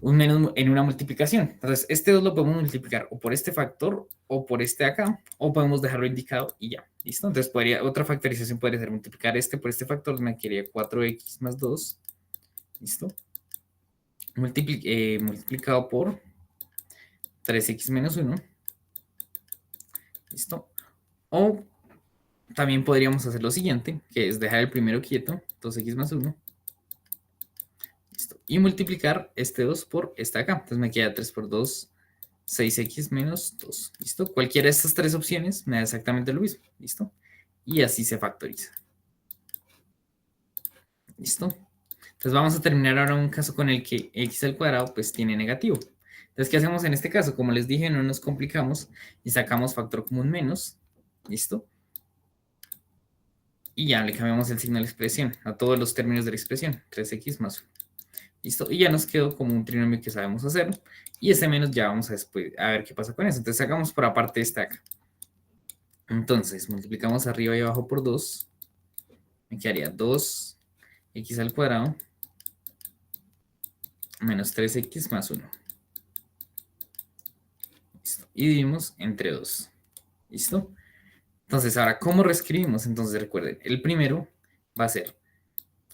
A: un menos en una multiplicación. Entonces, este 2 lo podemos multiplicar o por este factor o por este acá, o podemos dejarlo indicado y ya. ¿Listo? Entonces, otra factorización podría ser multiplicar este por este factor, me quedaría 4x más 2. ¿Listo? Multiplicado por 3x menos 1. ¿Listo? O también podríamos hacer lo siguiente, que es dejar el primero quieto, 2x más 1. ¿Listo? Y multiplicar este 2 por esta acá. Entonces me queda 3 por 2, 6x menos 2. ¿Listo? Cualquiera de estas tres opciones me da exactamente lo mismo. ¿Listo? Y así se factoriza. ¿Listo? Entonces vamos a terminar ahora un caso con el que x al cuadrado pues tiene negativo. Entonces, ¿qué hacemos en este caso? Como les dije, no nos complicamos y sacamos factor común menos. ¿Listo? Y ya le cambiamos el signo de la expresión a todos los términos de la expresión. 3x más 1. ¿Listo? Y ya nos quedó como un trinomio que sabemos hacer. Y ese menos ya vamos a ver qué pasa con eso. Entonces sacamos por aparte esta acá. Entonces multiplicamos arriba y abajo por 2. Me quedaría 2x al cuadrado menos 3x más 1. ¿Listo? Y dividimos entre 2. ¿Listo? Entonces ahora, ¿cómo reescribimos? Entonces recuerden, el primero va a ser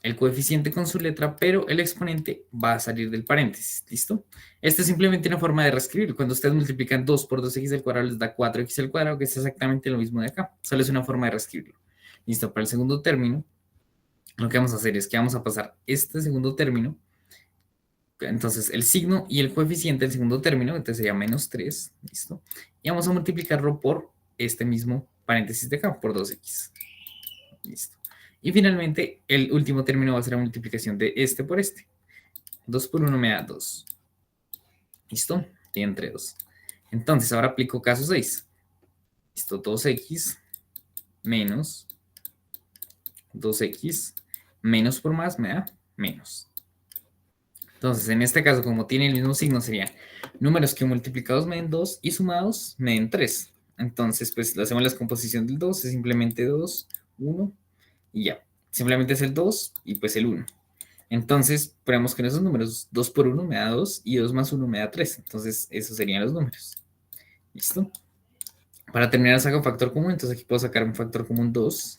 A: el coeficiente con su letra, pero el exponente va a salir del paréntesis, ¿listo? Esta es simplemente una forma de reescribir. Cuando ustedes multiplican 2 por 2x al cuadrado les da 4x al cuadrado, que es exactamente lo mismo de acá. Solo es una forma de reescribirlo. ¿Listo? Para el segundo término, lo que vamos a hacer es que vamos a pasar este segundo término. Entonces, el signo y el coeficiente del segundo término, entonces sería menos 3, ¿listo? Y vamos a multiplicarlo por este mismo paréntesis de acá, por 2x. Listo. Y finalmente, el último término va a ser la multiplicación de este por este. 2 por 1 me da 2. ¿Listo? Tiene entre 2. Entonces, ahora aplico caso 6. Listo, 2x menos 2x menos por más me da menos. Entonces, en este caso, como tiene el mismo signo, sería números que multiplicados me den 2 y sumados me den 3. Entonces, pues hacemos la descomposición del 2, es simplemente 2, 1 y ya. Simplemente es el 2 y pues el 1. Entonces, ponemos que en esos números 2 por 1 me da 2 y 2 más 1 me da 3. Entonces, esos serían los números. ¿Listo? Para terminar, saco factor común. Entonces, aquí puedo sacar un factor común 2,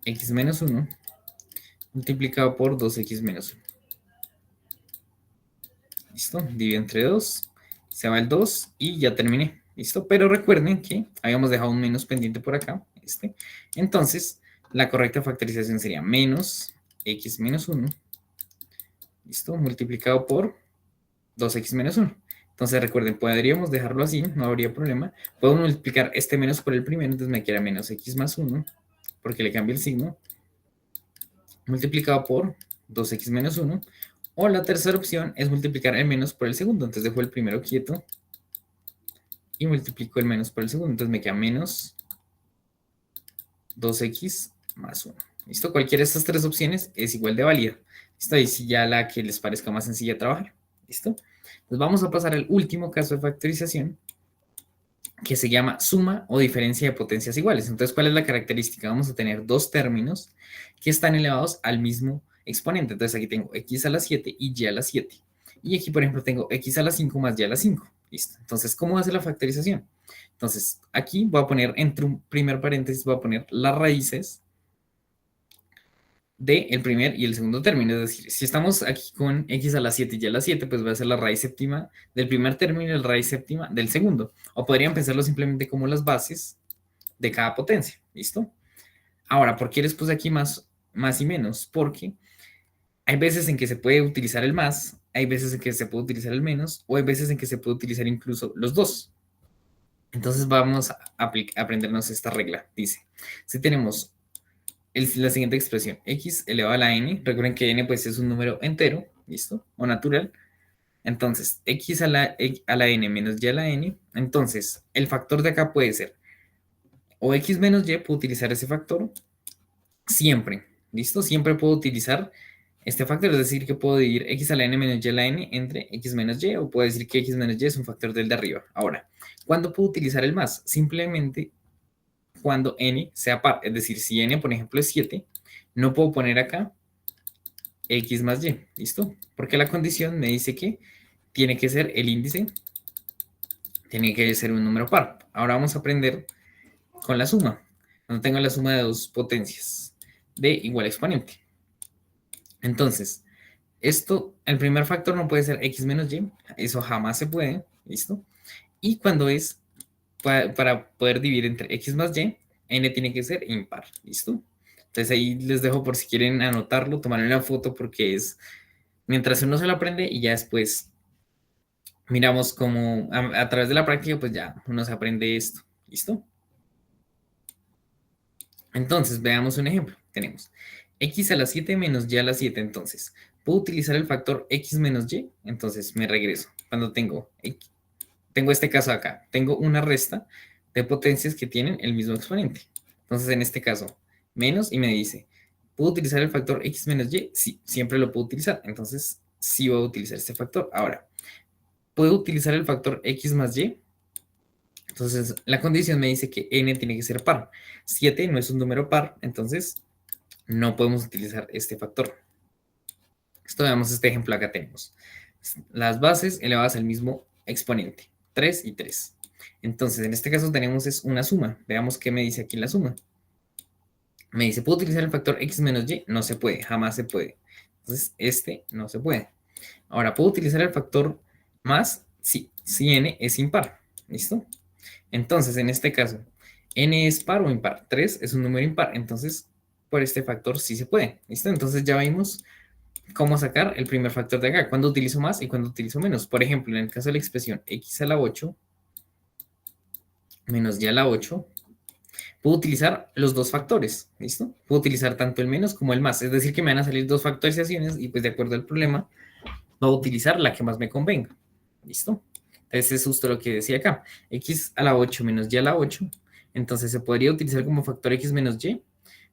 A: x menos 1, multiplicado por 2x menos 1. ¿Listo? Divido entre 2, se va el 2 y ya terminé. ¿Listo? Pero recuerden que habíamos dejado un menos pendiente por acá. Entonces, la correcta factorización sería menos x menos 1. ¿Listo? Multiplicado por 2x menos 1. Entonces recuerden, podríamos dejarlo así, no habría problema. Puedo multiplicar este menos por el primero, entonces me queda menos x más 1, porque le cambio el signo, multiplicado por 2x menos 1. O la tercera opción es multiplicar el menos por el segundo, entonces dejo el primero quieto y multiplico el menos por el segundo, entonces me queda menos 2x más 1. ¿Listo? Cualquiera de estas tres opciones es igual de válida. ¿Listo? Ahí sí ya la que les parezca más sencilla de trabajar. ¿Listo? Entonces vamos a pasar al último caso de factorización, que se llama suma o diferencia de potencias iguales. Entonces, ¿cuál es la característica? Vamos a tener dos términos que están elevados al mismo exponente. Entonces aquí tengo x a la 7 y y a la 7. Y aquí, por ejemplo, tengo x a la 5 más y a la 5. Listo. Entonces, ¿cómo hace la factorización? Entonces, aquí voy a poner, entre un primer paréntesis, voy a poner las raíces del primer y el segundo término. Es decir, si estamos aquí con x a la 7 y y a la 7, pues va a ser la raíz séptima del primer término y la raíz séptima del segundo. O podrían pensarlo simplemente como las bases de cada potencia. ¿Listo? Ahora, ¿por qué les puse aquí más y menos? Porque hay veces en que se puede utilizar el más, hay veces en que se puede utilizar el menos, o hay veces en que se puede utilizar incluso los dos. Entonces vamos a aprendernos esta regla. Dice, si tenemos la siguiente expresión, x elevado a la n, recuerden que n pues es un número entero, ¿listo? O natural. Entonces, x a la n menos y a la n, entonces el factor de acá puede ser o x menos y, puedo utilizar ese factor siempre, ¿listo? Siempre puedo utilizar este factor, es decir, que puedo dividir x a la n menos y a la n entre x menos y, o puedo decir que x menos y es un factor del de arriba. Ahora, ¿cuándo puedo utilizar el más? Simplemente cuando n sea par, es decir, si n, por ejemplo, es 7, no puedo poner acá x más y, ¿listo? Porque la condición me dice que tiene que ser el índice, tiene que ser un número par. Ahora vamos a aprender con la suma, cuando tengo la suma de dos potencias de igual exponente. Entonces, el primer factor no puede ser x menos y, eso jamás se puede, ¿listo? Y cuando es para poder dividir entre x más y, n tiene que ser impar, ¿listo? Entonces ahí les dejo por si quieren anotarlo, tomarle una foto porque es mientras uno se lo aprende y ya después miramos cómo a través de la práctica pues ya uno se aprende esto, ¿listo? Entonces veamos un ejemplo, tenemos x a la 7 menos y a la 7, entonces puedo utilizar el factor x menos y, entonces me regreso, cuando tengo este caso acá, tengo una resta de potencias que tienen el mismo exponente. Entonces, en este caso, menos y me dice, ¿puedo utilizar el factor x menos y? Sí, siempre lo puedo utilizar. Entonces, sí voy a utilizar este factor. Ahora, ¿puedo utilizar el factor x más y? Entonces, la condición me dice que n tiene que ser par. 7 no es un número par, entonces no podemos utilizar este factor. Esto veamos este ejemplo acá tenemos. Las bases elevadas al mismo exponente. 3 y 3. Entonces, en este caso tenemos es una suma. Veamos qué me dice aquí la suma. Me dice, ¿puedo utilizar el factor x menos y? No se puede, jamás se puede. Entonces, este no se puede. Ahora, ¿puedo utilizar el factor más? Sí, si n es impar. ¿Listo? Entonces, en este caso, n es par o impar. 3 es un número impar. Entonces, por este factor sí se puede. ¿Listo? Entonces, ya vimos cómo sacar el primer factor de acá, cuándo utilizo más y cuándo utilizo menos. Por ejemplo, en el caso de la expresión x a la 8 menos y a la 8, puedo utilizar los dos factores, ¿listo? Puedo utilizar tanto el menos como el más, es decir, que me van a salir dos factorizaciones y pues de acuerdo al problema, voy a utilizar la que más me convenga, ¿listo? Entonces es justo lo que decía acá, x a la 8 menos y a la 8, entonces se podría utilizar como factor x menos y,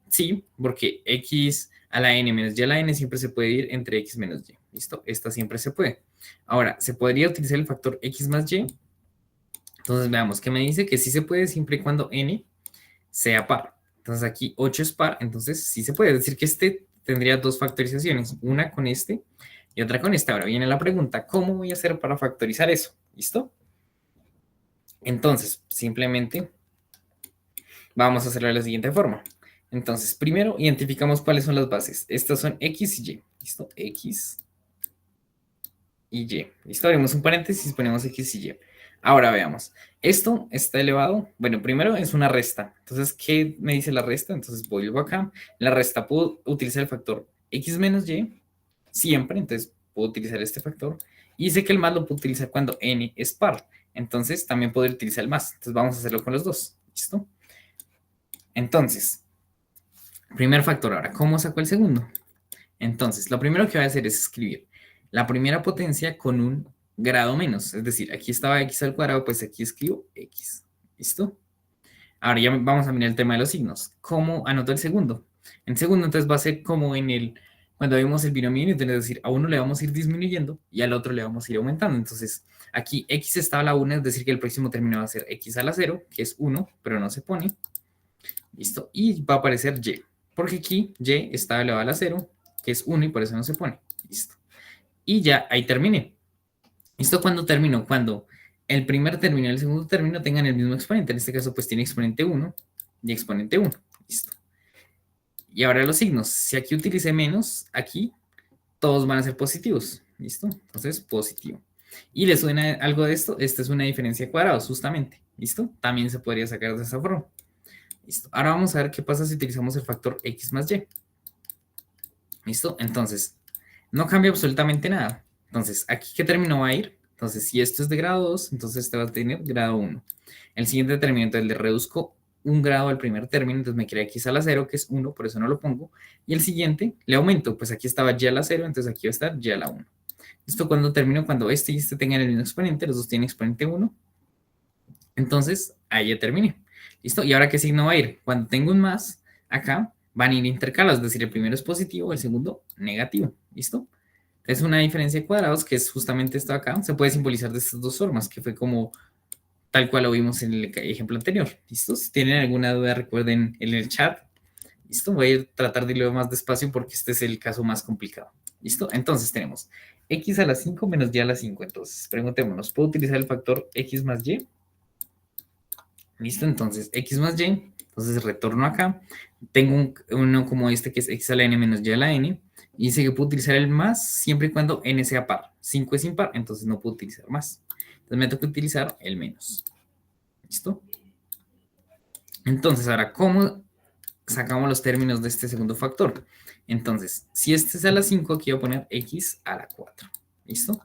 A: sí, porque x a la n menos y a la n siempre se puede ir entre x menos y, ¿listo? Esta siempre se puede. Ahora, ¿se podría utilizar el factor x más y? Entonces veamos que me dice que sí se puede siempre y cuando n sea par. Entonces aquí 8 es par, entonces sí se puede decir que este tendría dos factorizaciones, una con este y otra con este. Ahora viene la pregunta, ¿cómo voy a hacer para factorizar eso? ¿Listo? Entonces, simplemente vamos a hacerlo de la siguiente forma. Entonces, primero identificamos cuáles son las bases. Estas son x y y. ¿Listo? X y y. ¿Listo? Abrimos un paréntesis, ponemos x y y. Ahora veamos. Esto está elevado. Bueno, primero es una resta. Entonces, ¿qué me dice la resta? Entonces, vuelvo acá. La resta puedo utilizar el factor x menos y siempre. Entonces, puedo utilizar este factor. Y sé que el más lo puedo utilizar cuando n es par. Entonces, también puedo utilizar el más. Entonces, vamos a hacerlo con los dos. ¿Listo? Entonces, primer factor. Ahora, ¿cómo saco el segundo? Entonces, lo primero que voy a hacer es escribir la primera potencia con un grado menos. Es decir, aquí estaba x al cuadrado, pues aquí escribo x. ¿Listo? Ahora ya vamos a mirar el tema de los signos. ¿Cómo anoto el segundo? En segundo, entonces va a ser como cuando vemos el binomio, es decir, a uno le vamos a ir disminuyendo y al otro le vamos a ir aumentando. Entonces, aquí x está a la 1, es decir, que el próximo término va a ser x a la 0, que es 1, pero no se pone. ¿Listo? Y va a aparecer y, porque aquí y está elevado a la 0, que es 1 y por eso no se pone. Listo. Y ya ahí terminé. ¿Esto cuándo terminó? Cuando el primer término y el segundo término tengan el mismo exponente. En este caso, pues tiene exponente 1 y exponente 1. Listo. Y ahora los signos. Si aquí utilicé menos, aquí todos van a ser positivos. ¿Listo? Entonces, positivo. ¿Y le suena algo de esto? Esta es una diferencia de cuadrados, justamente. ¿Listo? También se podría sacar de esa forma. ¿Listo? Ahora vamos a ver qué pasa si utilizamos el factor x más y. ¿Listo? Entonces, no cambia absolutamente nada. Entonces, ¿aquí qué término va a ir? Entonces, si esto es de grado 2, entonces este va a tener grado 1. El siguiente término, entonces le reduzco un grado al primer término, entonces me queda x a la 0, que es 1, por eso no lo pongo. Y el siguiente le aumento, pues aquí estaba y a la 0, entonces aquí va a estar y a la 1. Esto cuando termino, cuando este y este tengan el mismo exponente, los dos tienen exponente 1. Entonces, ahí ya terminé. ¿Listo? ¿Y ahora qué signo va a ir? Cuando tengo un más, acá van a ir intercalados, es decir, el primero es positivo, el segundo negativo. ¿Listo? Es una diferencia de cuadrados, que es justamente esto acá. Se puede simbolizar de estas dos formas, que fue como tal cual lo vimos en el ejemplo anterior. ¿Listo? Si tienen alguna duda, recuerden en el chat. ¿Listo? Voy a tratar de irlo más despacio porque este es el caso más complicado. ¿Listo? Entonces tenemos x a la 5 menos y a la 5. Entonces, preguntémonos, ¿puedo utilizar el factor x más y? ¿Listo? Entonces, x más y. Entonces, retorno acá. Tengo uno como este que es x a la n menos y a la n. Y dice que puedo utilizar el más siempre y cuando n sea par. 5 es impar, entonces no puedo utilizar más. Entonces, me toca utilizar el menos. ¿Listo? Entonces, ahora, ¿cómo sacamos los términos de este segundo factor? Entonces, si este es a la 5, aquí voy a poner x a la 4. ¿Listo?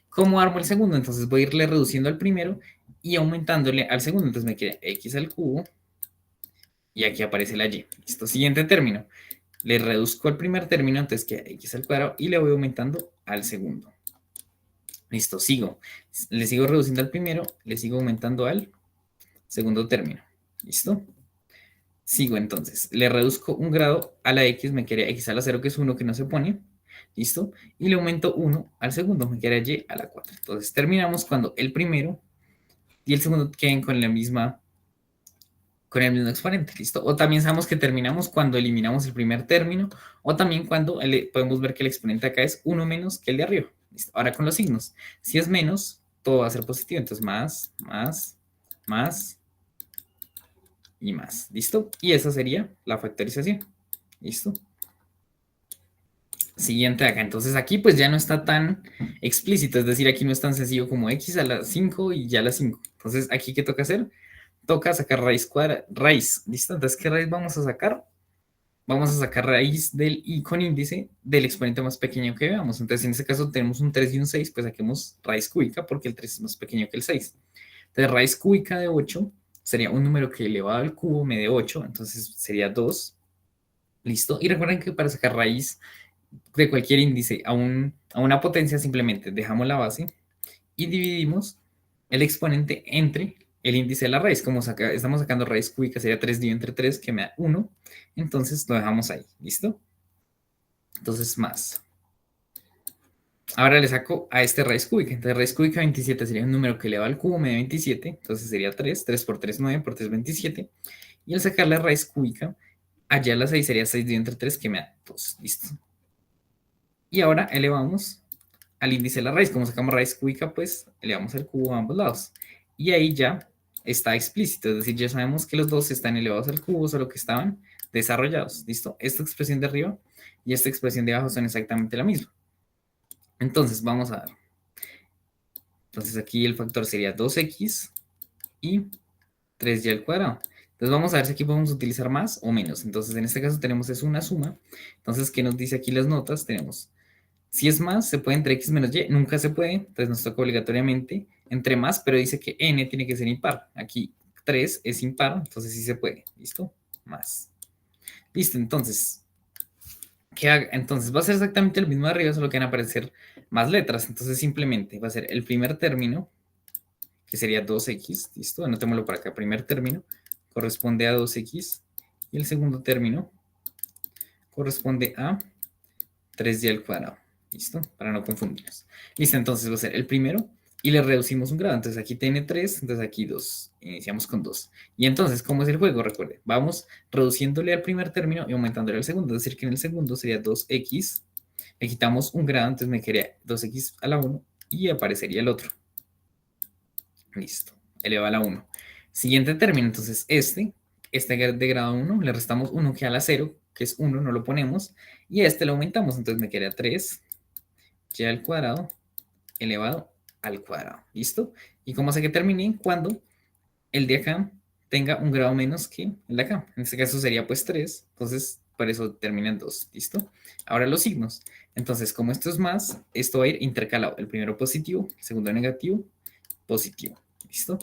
A: ¿Cómo armo el segundo? Entonces voy a irle reduciendo al primero y aumentándole al segundo. Entonces me queda x al cubo y aquí aparece la y. ¿Listo? Siguiente término. Le reduzco al primer término, entonces queda x al cuadrado y le voy aumentando al segundo. Listo, sigo. Le sigo reduciendo al primero, le sigo aumentando al segundo término. ¿Listo? Sigo entonces. Le reduzco un grado a la x, me queda x a la 0, que es 1 que no se pone. ¿Listo? Y le aumento 1 al segundo, me queda y a la 4. Entonces terminamos cuando el primero y el segundo queden con el mismo exponente, ¿listo? O también sabemos que terminamos cuando eliminamos el primer término, o también cuando podemos ver que el exponente acá es 1 menos que el de arriba. ¿Listo? Ahora con los signos. Si es menos, todo va a ser positivo. Entonces más, más y más. ¿Listo? Y esa sería la factorización. ¿Listo? Siguiente acá. Entonces aquí pues ya no está tan explícito, es decir, aquí no es tan sencillo como x a la 5 y ya a la 5. Entonces aquí, ¿qué toca hacer? Toca sacar raíz cuadrada, raíz, ¿listo? Entonces, ¿qué raíz vamos a sacar? Vamos a sacar raíz del i con índice del exponente más pequeño que veamos. Entonces, en este caso tenemos un 3 y un 6, pues saquemos raíz cúbica porque el 3 es más pequeño que el 6. Entonces, raíz cúbica de 8 sería un número que elevado al cubo me dé 8, entonces sería 2. ¿Listo? Y recuerden que para sacar raíz de cualquier índice a una potencia simplemente dejamos la base y dividimos el exponente entre el índice de la raíz. Como estamos sacando raíz cúbica, sería 3 dividido entre 3, que me da 1. Entonces lo dejamos ahí, ¿listo? Entonces más. Ahora le saco a este raíz cúbica. Entonces raíz cúbica 27 sería un número que eleva al cubo, me da 27. Entonces sería 3. 3 por 3, 9, por 3, 27. Y al sacar la raíz cúbica, allá la 6 sería 6 dividido entre 3, que me da 2. Listo. Y ahora elevamos al índice de la raíz. Como sacamos raíz cúbica, pues elevamos el cubo a ambos lados. Y ahí ya está explícito, es decir, ya sabemos que los dos están elevados al cubo, solo que estaban desarrollados. ¿Listo? Esta expresión de arriba y esta expresión de abajo son exactamente la misma. Entonces, vamos a ver. Entonces, aquí el factor sería 2x y 3y al cuadrado. Entonces, vamos a ver si aquí podemos utilizar más o menos. Entonces, en este caso tenemos es una suma. Entonces, ¿qué nos dice aquí las notas? Tenemos, si es más, se puede entre x menos y. Nunca se puede. Entonces, nos toca obligatoriamente entre más, pero dice que n tiene que ser impar. Aquí 3 es impar, entonces sí se puede. ¿Listo? Más. Listo, entonces, entonces va a ser exactamente el mismo de arriba, solo que van a aparecer más letras. Entonces simplemente va a ser el primer término, que sería 2x, ¿listo? Anotémoslo por acá, primer término corresponde a 2x y el segundo término corresponde a 3y al cuadrado, ¿listo? Para no confundirnos. Listo, entonces va a ser el primero y le reducimos un grado. Entonces aquí tiene 3, entonces aquí 2. Iniciamos con 2. Y entonces, ¿cómo es el juego? Recuerde, vamos reduciéndole al primer término y aumentándole al segundo. Es decir, que en el segundo sería 2x Le quitamos un grado, entonces me quedaría 2x a la 1 y aparecería el otro. Listo, elevado a la 1. Siguiente término, entonces este de grado 1, le restamos 1 que a la 0, que es 1, no lo ponemos, y a este lo aumentamos, entonces me quedaría 3 y al cuadrado elevado al cuadrado. ¿Listo? ¿Y cómo sé que terminé? Cuando el de acá tenga un grado menos que el de acá. En este caso sería pues 3, entonces por eso termina en 2. ¿Listo? Ahora los signos. Entonces, como esto es más, esto va a ir intercalado. El primero positivo, el segundo negativo, positivo. ¿Listo?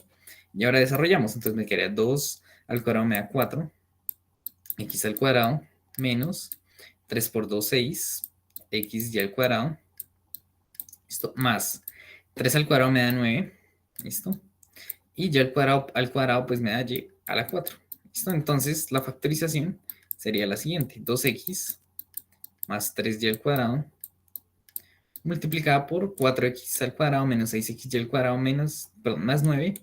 A: Y ahora desarrollamos. Entonces me quedaría 2 al cuadrado me da 4, x al cuadrado menos 3 por 2, 6, x y al cuadrado. ¿Listo? Más 3 al cuadrado me da 9. ¿Listo? Y ya al cuadrado pues me da y a la 4. ¿Listo? Entonces la factorización sería la siguiente. 2x más 3y al cuadrado multiplicada por 4x al cuadrado menos 6x al cuadrado menos, perdón, más 9y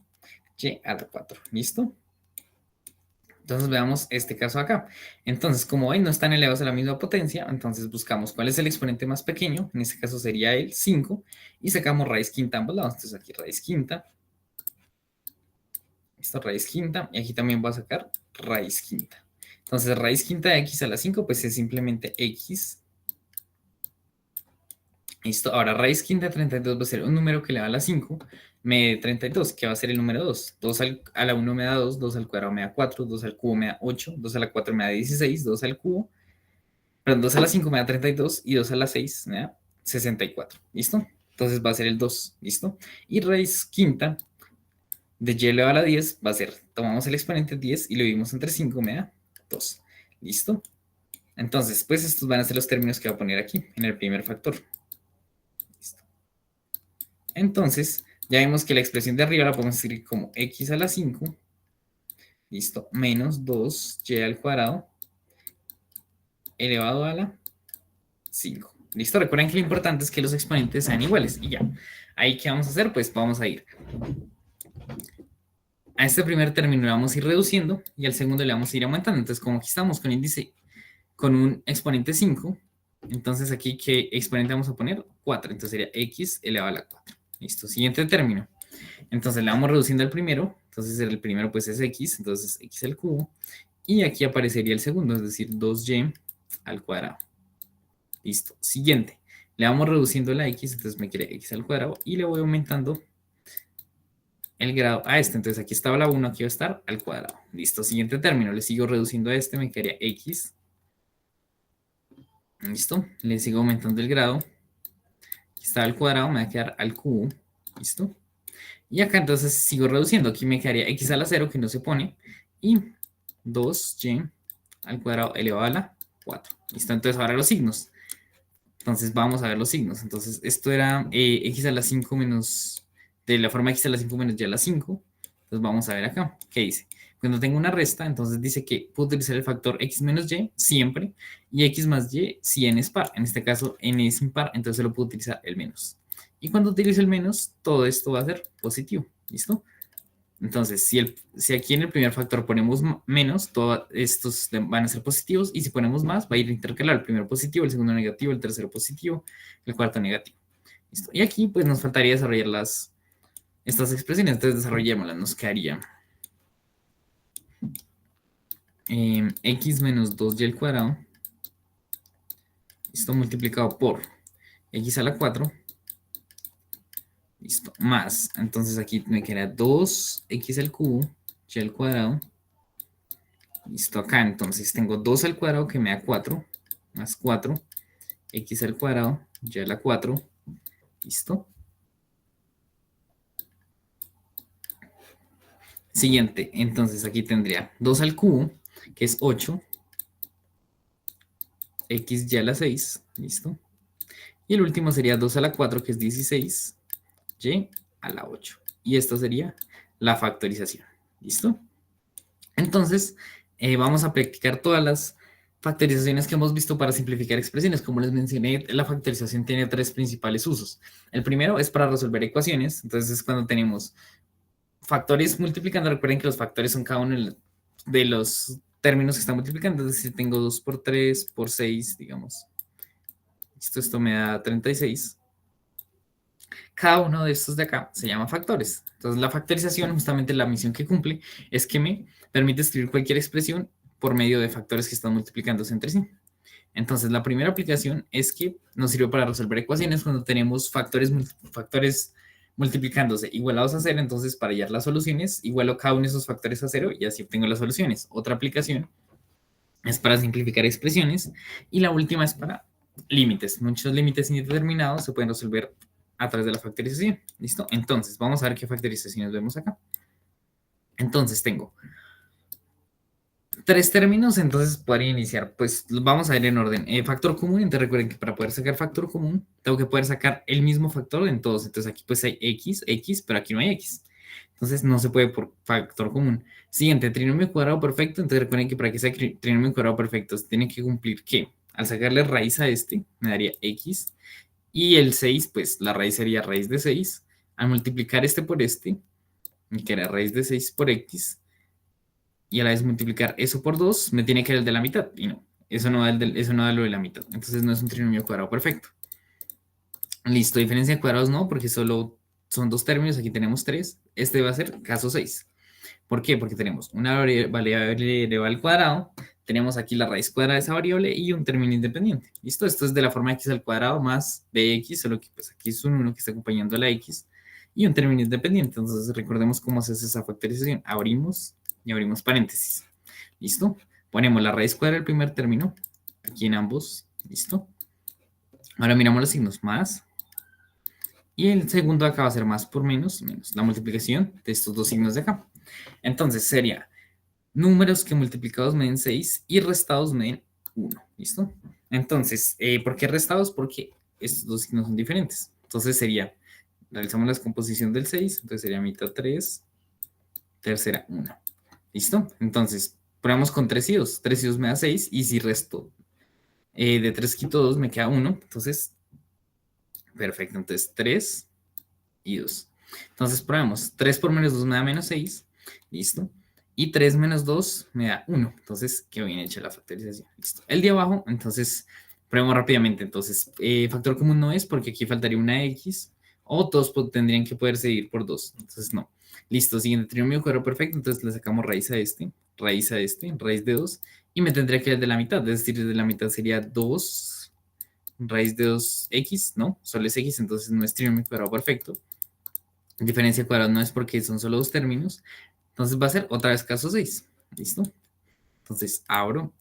A: a la 4. ¿Listo? Entonces veamos este caso acá. Entonces, como ven, no están elevados a la misma potencia, entonces buscamos cuál es el exponente más pequeño. En este caso sería el 5. Y sacamos raíz quinta a ambos lados. Entonces aquí raíz quinta. Esta raíz quinta. Y aquí también voy a sacar raíz quinta. Entonces raíz quinta de x a la 5 pues es simplemente x. Listo. Ahora raíz quinta de 32 va a ser un número que le da a la 5. Me da 32, que va a ser el número 2. 2 a la 1 me da 2, 2 al cuadrado me da 4, 2 al cubo me da 8, 2 a la 4 me da 16, 2 al cubo. Perdón, 2 a la 5 me da 32 y 2 a la 6 me da 64. ¿Listo? Entonces va a ser el 2. ¿Listo? Y raíz quinta de y elevado a la 10 va a ser, tomamos el exponente 10 y lo dividimos entre 5, me da 2. ¿Listo? Entonces, pues estos van a ser los términos que voy a poner aquí, en el primer factor. ¿Listo? Entonces, ya vimos que la expresión de arriba la podemos escribir como x a la 5, ¿listo? Menos 2y al cuadrado elevado a la 5. ¿Listo? Recuerden que lo importante es que los exponentes sean iguales y ya. Ahí, ¿qué vamos a hacer? Pues vamos a ir a este primer término le vamos a ir reduciendo y al segundo le vamos a ir aumentando. Entonces, como aquí estamos con índice, con un exponente 5, entonces aquí, ¿qué exponente vamos a poner? 4. Entonces sería x elevado a la 4. Listo, siguiente término. Entonces le vamos reduciendo al primero. Entonces el primero pues es x, entonces x al cubo. Y aquí aparecería el segundo, es decir, 2y al cuadrado. Listo, siguiente. Le vamos reduciendo la x, entonces me queda x al cuadrado y le voy aumentando el grado a este. Entonces aquí estaba la 1, aquí va a estar al cuadrado. Listo, siguiente término. Le sigo reduciendo a este, me quedaría x. Listo, le sigo aumentando el grado. Aquí está al cuadrado, me va a quedar al cubo. Listo. Y acá entonces sigo reduciendo. Aquí me quedaría x a la 0, que no se pone. Y 2y al cuadrado elevado a la 4. Listo, entonces ahora los signos. Entonces vamos a ver los signos. Entonces esto era x a la 5 menos, de la forma x a la 5 menos y a la 5. Entonces vamos a ver acá, ¿qué dice? Cuando tengo una resta, entonces dice que puedo utilizar el factor x menos y siempre, y x más y si n es par. En este caso, n es impar, entonces solo puedo utilizar el menos. Y cuando utilizo el menos, todo esto va a ser positivo, ¿listo? Entonces, si aquí en el primer factor ponemos menos, todos estos van a ser positivos, y si ponemos más, va a ir intercalar el primero positivo, el segundo negativo, el tercero positivo, el cuarto negativo. ¿Listo? Y aquí pues nos faltaría desarrollar estas expresiones, entonces desarrollémoslas, nos quedaría x menos 2y al cuadrado, esto multiplicado por x a la 4, listo, más, entonces aquí me queda 2x al cubo, y al cuadrado, listo, acá entonces tengo 2 al cuadrado que me da 4, más 4, x al cuadrado, y a la 4, listo. Siguiente, entonces aquí tendría 2 al cubo, que es 8, x y a la 6, listo. Y el último sería 2 a la 4, que es 16, y a la 8. Y esto sería la factorización, ¿listo? Entonces, vamos a practicar todas las factorizaciones que hemos visto para simplificar expresiones. Como les mencioné, la factorización tiene tres principales usos. El primero es para resolver ecuaciones. Entonces, es cuando tenemos factores multiplicando. Recuerden que los factores son cada uno de los términos que están multiplicando. Es decir, tengo 2 por 3 por 6, digamos. Esto me da 36. Cada uno de estos de acá se llama factores. Entonces la factorización, justamente la misión que cumple, es que me permite escribir cualquier expresión por medio de factores que están multiplicándose entre sí. Entonces la primera aplicación es que nos sirve para resolver ecuaciones cuando tenemos factores multiplicándose igualados a cero. Entonces para hallar las soluciones, igualo cada uno de esos factores a cero y así obtengo las soluciones. Otra aplicación es para simplificar expresiones y la última es para límites. Muchos límites indeterminados se pueden resolver a través de la factorización. ¿Listo? Entonces, vamos a ver qué factorizaciones vemos acá. Entonces, tengo tres términos, entonces podría iniciar. Pues vamos a ir en orden. Factor común, entonces recuerden que para poder sacar factor común, tengo que poder sacar el mismo factor en todos. Entonces, aquí pues hay x, pero aquí no hay x. Entonces, no se puede por factor común. Siguiente, trinomio cuadrado perfecto. Entonces, recuerden que para que sea trinomio cuadrado perfecto, se tiene que cumplir que al sacarle raíz a este, me daría x. Y el 6, pues la raíz sería raíz de 6. Al multiplicar este por este, que era raíz de 6 por x, y a la vez multiplicar eso por 2, me tiene que dar el de la mitad. Y no, eso no da lo de la mitad. Entonces no es un trinomio cuadrado perfecto. Listo, diferencia de cuadrados no, porque solo son dos términos. Aquí tenemos tres. Este va a ser caso 6. ¿Por qué? Porque tenemos una variable al cuadrado, tenemos aquí la raíz cuadrada de esa variable y un término independiente. ¿Listo? Esto es de la forma x al cuadrado más bx, solo que pues aquí es un 1 que está acompañando a la x y un término independiente. Entonces recordemos cómo se hace esa factorización. Abrimos y abrimos paréntesis. ¿Listo? Ponemos la raíz cuadrada del primer término aquí en ambos. ¿Listo? Ahora miramos los signos más. Y el segundo acá va a ser más por menos, menos la multiplicación de estos dos signos de acá. Entonces sería números que multiplicados me den 6 y restados me den 1. ¿Listo? Entonces, ¿por qué restados? Porque estos dos signos son diferentes. Entonces sería, realizamos la descomposición del 6, entonces sería mitad 3, tercera 1. ¿Listo? Entonces, probamos con 3 y 2. 3 y 2 me da 6 y si resto de 3 quito 2 me queda 1. Entonces, perfecto. Entonces, 3 y 2. Entonces, probamos. 3 por menos 2 me da menos 6. ¿Listo? Y 3 menos 2 me da 1. Entonces, quedó bien hecha la factorización. Listo. El de abajo, entonces, probemos rápidamente. Entonces, factor común no es porque aquí faltaría una x. O todos tendrían que poder seguir por 2. Entonces, no. Listo. Siguiente trinomio cuadrado perfecto. Entonces, le sacamos raíz a este, raíz de 2. Y me tendría que ir de la mitad. Es decir, de la mitad sería 2 raíz de 2x, ¿no? Solo es x, entonces no es trinomio cuadrado perfecto. Diferencia cuadrada no es porque son solo dos términos. Entonces va a ser otra vez caso 6. ¿Listo? Entonces abro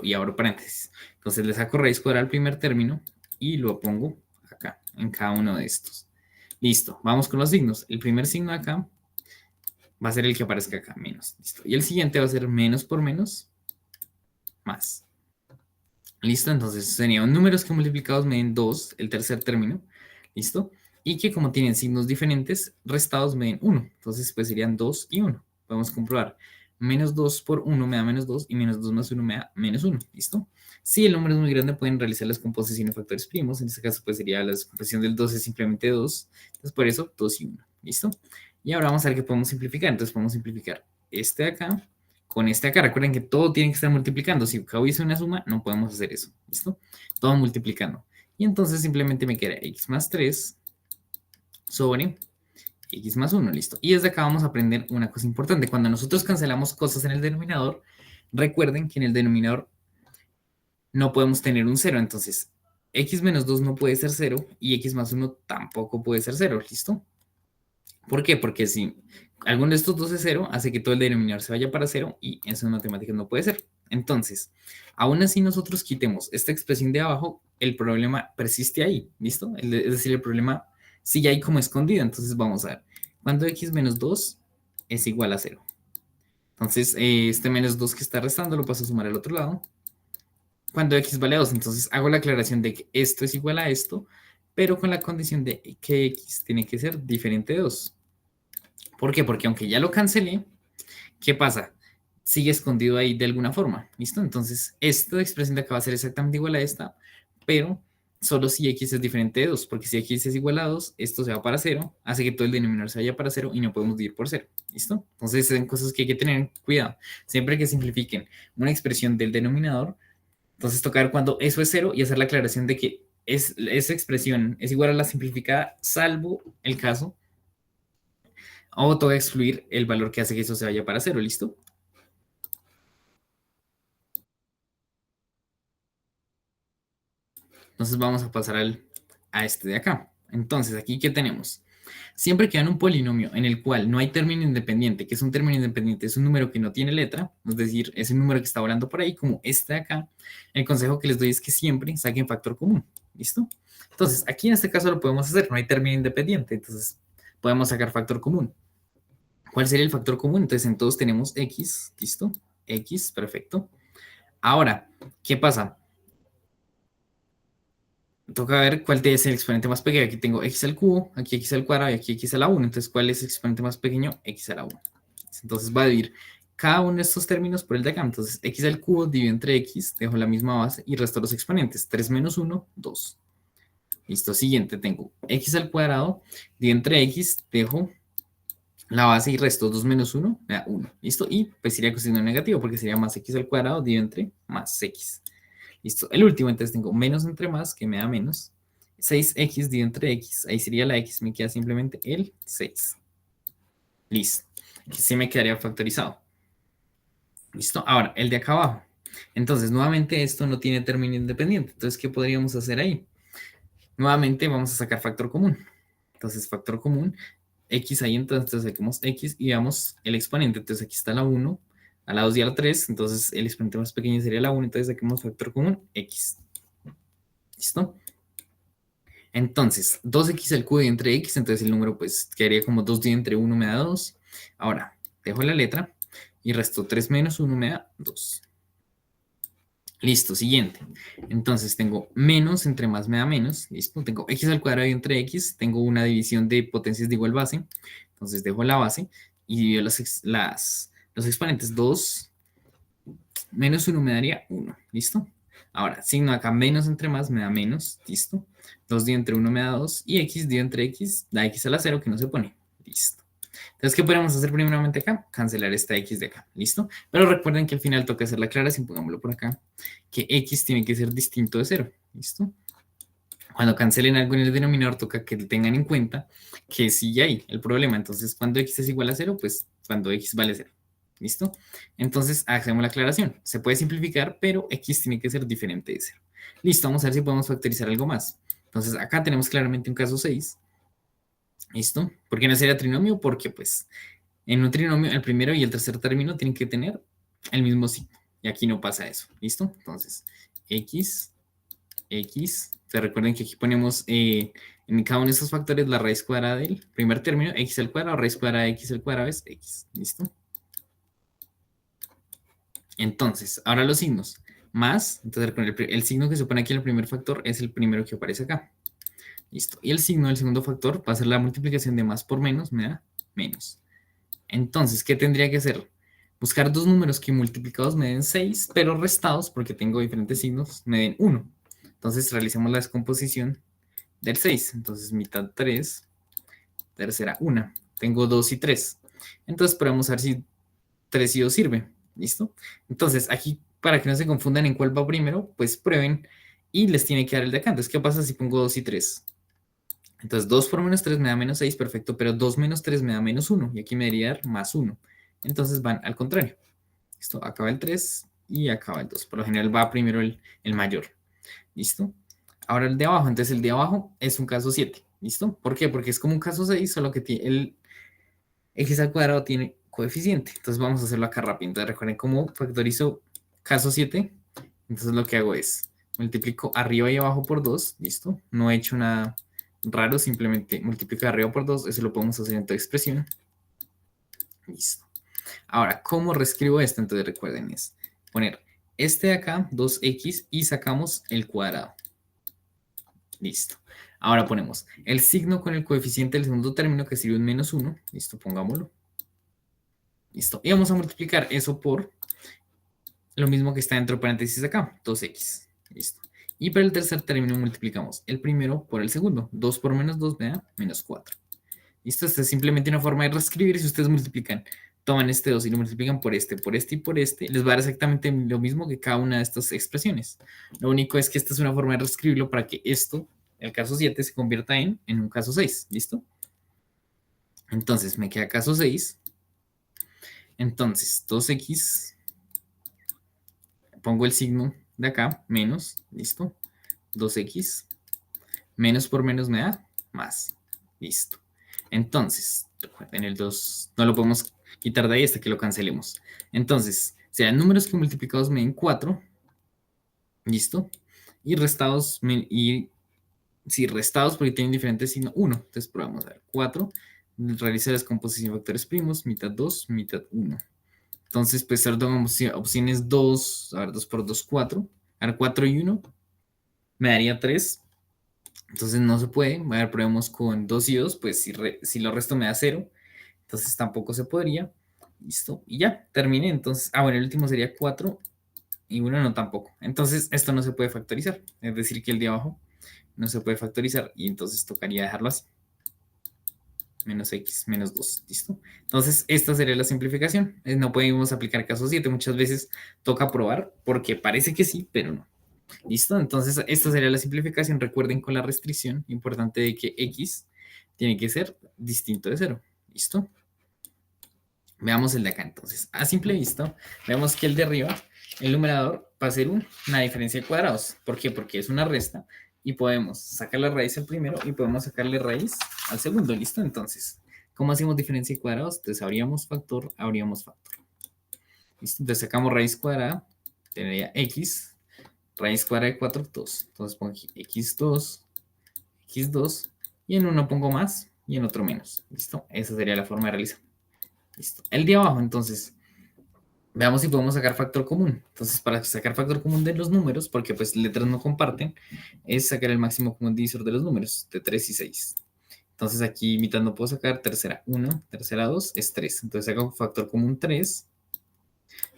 A: y abro paréntesis. Entonces le saco raíz cuadrada al primer término y lo pongo acá, en cada uno de estos. Listo, vamos con los signos. El primer signo de acá va a ser el que aparezca acá, menos. Listo. Y el siguiente va a ser menos por menos, más. ¿Listo? Entonces serían números que multiplicados me den 2, el tercer término. ¿Listo? Y que como tienen signos diferentes, restados me den 1. Entonces pues serían 2 y 1. Podemos comprobar. Menos 2 por 1 me da menos 2 y menos 2 más 1 me da menos 1. ¿Listo? Si el número es muy grande pueden realizar la descomposición de factores primos. En este caso pues sería la descomposición del 2 es simplemente 2. Entonces por eso 2 y 1. ¿Listo? Y ahora vamos a ver qué podemos simplificar. Entonces podemos simplificar este de acá con este acá. Recuerden que todo tiene que estar multiplicando. Si acá hubiese una suma, no podemos hacer eso. ¿Listo? Todo multiplicando. Y entonces simplemente me queda x más 3 sobre x más 1. Listo. Y desde acá vamos a aprender una cosa importante. Cuando nosotros cancelamos cosas en el denominador, recuerden que en el denominador no podemos tener un 0. Entonces, x menos 2 no puede ser 0 y x más 1 tampoco puede ser 0. ¿Listo? ¿Por qué? Porque si alguno de estos dos es 0, hace que todo el denominador se vaya para 0 y eso en matemáticas no puede ser. Entonces, aún así nosotros quitemos esta expresión de abajo, el problema persiste ahí, ¿listo? Es decir, el problema sigue ahí como escondido. Entonces vamos a ver, cuando x menos 2 es igual a 0. Entonces, este menos 2 que está restando lo paso a sumar al otro lado. Cuando x vale 2, entonces hago la aclaración de que esto es igual a esto, pero con la condición de que x tiene que ser diferente de 2. ¿Por qué? Porque aunque ya lo cancelé, ¿qué pasa? Sigue escondido ahí de alguna forma, ¿listo? Entonces, esta expresión de acá va a ser exactamente igual a esta, pero solo si x es diferente de 2, porque si x es igual a 2, esto se va para 0, hace que todo el denominador se vaya para 0 y no podemos dividir por 0, ¿listo? Entonces, son cosas que hay que tener cuidado. Siempre que simplifiquen una expresión del denominador, Entonces toca ver cuando eso es 0 y hacer la aclaración de que esa expresión es igual a la simplificada, salvo el caso, o toca excluir el valor que hace que eso se vaya para 0, ¿listo? Entonces vamos a pasar a este de acá. Entonces, aquí, ¿qué tenemos? Siempre que en un polinomio en el cual no hay término independiente, que es un término independiente, es un número que no tiene letra, es decir, es un número que está volando por ahí, como este de acá, el consejo que les doy es que siempre saquen factor común, ¿listo? Entonces, aquí en este caso lo podemos hacer, no hay término independiente, entonces podemos sacar factor común. ¿Cuál sería el factor común? Entonces, en todos tenemos x, ¿listo? X, perfecto. Ahora, ¿qué pasa? Toca ver cuál es el exponente más pequeño. Aquí tengo x al cubo, aquí x al cuadrado y aquí x a la 1. Entonces, ¿cuál es el exponente más pequeño? X a la 1. Entonces, va a dividir cada uno de estos términos por el de acá. Entonces, x al cubo divido entre x, dejo la misma base y resto los exponentes. 3 menos 1, 2. Listo, siguiente, tengo x al cuadrado, divido entre x, dejo la base y resto 2 menos 1, me da 1. ¿Listo? Y pues sería coseno negativo porque sería más x al cuadrado, divido entre más x. Listo, el último, entonces tengo menos entre más, que me da menos. 6x dividido entre x, ahí sería la x, me queda simplemente el 6. Listo, aquí sí me quedaría factorizado. Listo, ahora, el de acá abajo. Entonces, nuevamente esto no tiene término independiente. Entonces, ¿qué podríamos hacer ahí? Nuevamente vamos a sacar factor común. Entonces, factor común, x ahí, entonces sacamos x y veamos el exponente. Entonces, aquí está la 1, a la 2 y a la 3. Entonces, el exponente más pequeño sería la 1. Entonces, saquemos factor común, x. ¿Listo? Entonces, 2x al cubo y entre x, entonces el número pues quedaría como 2 dividido entre 1 me da 2. Ahora, dejo la letra y resto 3 menos 1 me da 2. Listo, siguiente. Entonces tengo menos entre más me da menos. Listo, tengo x al cuadrado y entre x. Tengo una división de potencias de igual base. Entonces dejo la base y divido los exponentes. 2 menos 1 me daría 1. ¿Listo? Ahora, signo acá menos entre más me da menos. ¿Listo? 2 dividido entre 1 me da 2. Y x dividido entre x da x a la 0 que no se pone. Listo. Entonces, ¿qué podemos hacer primeramente acá? Cancelar esta x de acá. ¿Listo? Pero recuerden que al final toca hacer la aclaración. Pongámoslo por acá. Que x tiene que ser distinto de 0. ¿Listo? Cuando cancelen algo en el denominador, toca que tengan en cuenta que sí hay el problema. Entonces, cuando x es igual a 0, pues cuando x vale 0. ¿Listo? Entonces, hacemos la aclaración. Se puede simplificar, pero x tiene que ser diferente de 0. Listo, vamos a ver si podemos factorizar algo más. Entonces, acá tenemos claramente un caso 6. ¿Listo? ¿Por qué no sería trinomio? Porque, pues, en un trinomio, el primero y el tercer término tienen que tener el mismo signo. Y aquí no pasa eso. ¿Listo? Entonces, x, x. Se recuerden que aquí ponemos en cada uno de estos factores la raíz cuadrada del primer término, x al cuadrado, raíz cuadrada de x al cuadrado es x. ¿Listo? Entonces, ahora los signos. Más, entonces el signo que se pone aquí en el primer factor es el primero que aparece acá. Listo. Y el signo del segundo factor va a ser la multiplicación de más por menos, me da menos. Entonces, ¿qué tendría que hacer? Buscar dos números que multiplicados me den 6, pero restados, porque tengo diferentes signos, me den 1. Entonces, realicemos la descomposición del 6. Entonces, mitad 3, tercera 1. Tengo 2 y 3. Entonces, podemos ver si 3 y 2 sirve. ¿Listo? Entonces, aquí, para que no se confundan en cuál va primero, pues prueben y les tiene que dar el de acá. Entonces, ¿qué pasa si pongo 2 y 3? Entonces, 2 por menos 3 me da menos 6, perfecto, pero 2 menos 3 me da menos 1, y aquí me debería dar más 1. Entonces van al contrario. Listo, acaba el 3 y acaba el 2. Por lo general va primero el mayor. ¿Listo? Ahora el de abajo. Entonces el de abajo es un caso 7. ¿Listo? ¿Por qué? Porque es como un caso 6, solo que el x al cuadrado tiene coeficiente. Entonces vamos a hacerlo acá rápido. Entonces recuerden cómo factorizo caso 7. Entonces lo que hago es multiplico arriba y abajo por 2. ¿Listo? No he hecho nada raro, simplemente multiplico de arriba por 2. Eso lo podemos hacer en toda expresión. Listo. Ahora, ¿cómo reescribo esto? Entonces recuerden, es poner este de acá, 2x, y sacamos el cuadrado. Listo. Ahora ponemos el signo con el coeficiente del segundo término, que sería un menos 1. Listo, pongámoslo. Listo. Y vamos a multiplicar eso por lo mismo que está dentro de paréntesis acá, 2x. Listo. Y para el tercer término multiplicamos el primero por el segundo. 2 por menos 2 me da menos 4. Listo, esta es simplemente una forma de reescribir si ustedes multiplican toman este 2 y lo multiplican por este y por este, les va a dar exactamente lo mismo que cada una de estas expresiones. Lo único es que esta es una forma de reescribirlo para que esto, el caso 7, se convierta en un caso 6. ¿Listo? Entonces me queda caso 6. Entonces 2x, pongo el signo de acá, menos, ¿listo? 2x, menos por menos me da más. Listo. Entonces, recuerden, el 2 no lo podemos quitar de ahí hasta que lo cancelemos. Entonces, sean números que multiplicados me den 4. ¿Listo? Y restados, si restados porque tienen diferente signo, 1. Entonces, probamos a ver. 4. Realiza la descomposición de factores primos, mitad 2, mitad 1. Entonces, pues ahora tengo opciones 2, a ver, 2 por 2, 4. Ahora 4 y 1 me daría 3. Entonces no se puede. A ver, probemos con 2 y 2, pues si lo resto me da 0. Entonces tampoco se podría. Listo. Y ya, terminé. Entonces, bueno, el último sería 4 y 1 no tampoco. Entonces esto no se puede factorizar. Es decir, que el de abajo no se puede factorizar y entonces tocaría dejarlo así. Menos x, menos 2. ¿Listo? Entonces, esta sería la simplificación. No podemos aplicar caso 7. Muchas veces toca probar porque parece que sí, pero no. ¿Listo? Entonces, esta sería la simplificación. Recuerden con la restricción importante de que x tiene que ser distinto de 0. ¿Listo? Veamos el de acá entonces. A simple vista, vemos que el de arriba, el numerador, va a ser una diferencia de cuadrados. ¿Por qué? Porque es una resta y podemos sacar la raíz al primero y podemos sacarle raíz al segundo. ¿Listo? Entonces, ¿cómo hacemos diferencia de cuadrados? Entonces, abríamos factor. ¿Listo? Entonces, sacamos raíz cuadrada, tendría x, raíz cuadrada de 4, 2. Entonces, pongo aquí x2, x2, y en uno pongo más y en otro menos. ¿Listo? Esa sería la forma de realizar. Listo. El de abajo, entonces, veamos si podemos sacar factor común. Entonces, para sacar factor común de los números, porque pues letras no comparten, es sacar el máximo común divisor de los números, de 3 y 6. Entonces, aquí mitad no puedo sacar, tercera 1, tercera 2, es 3. Entonces, saco factor común 3.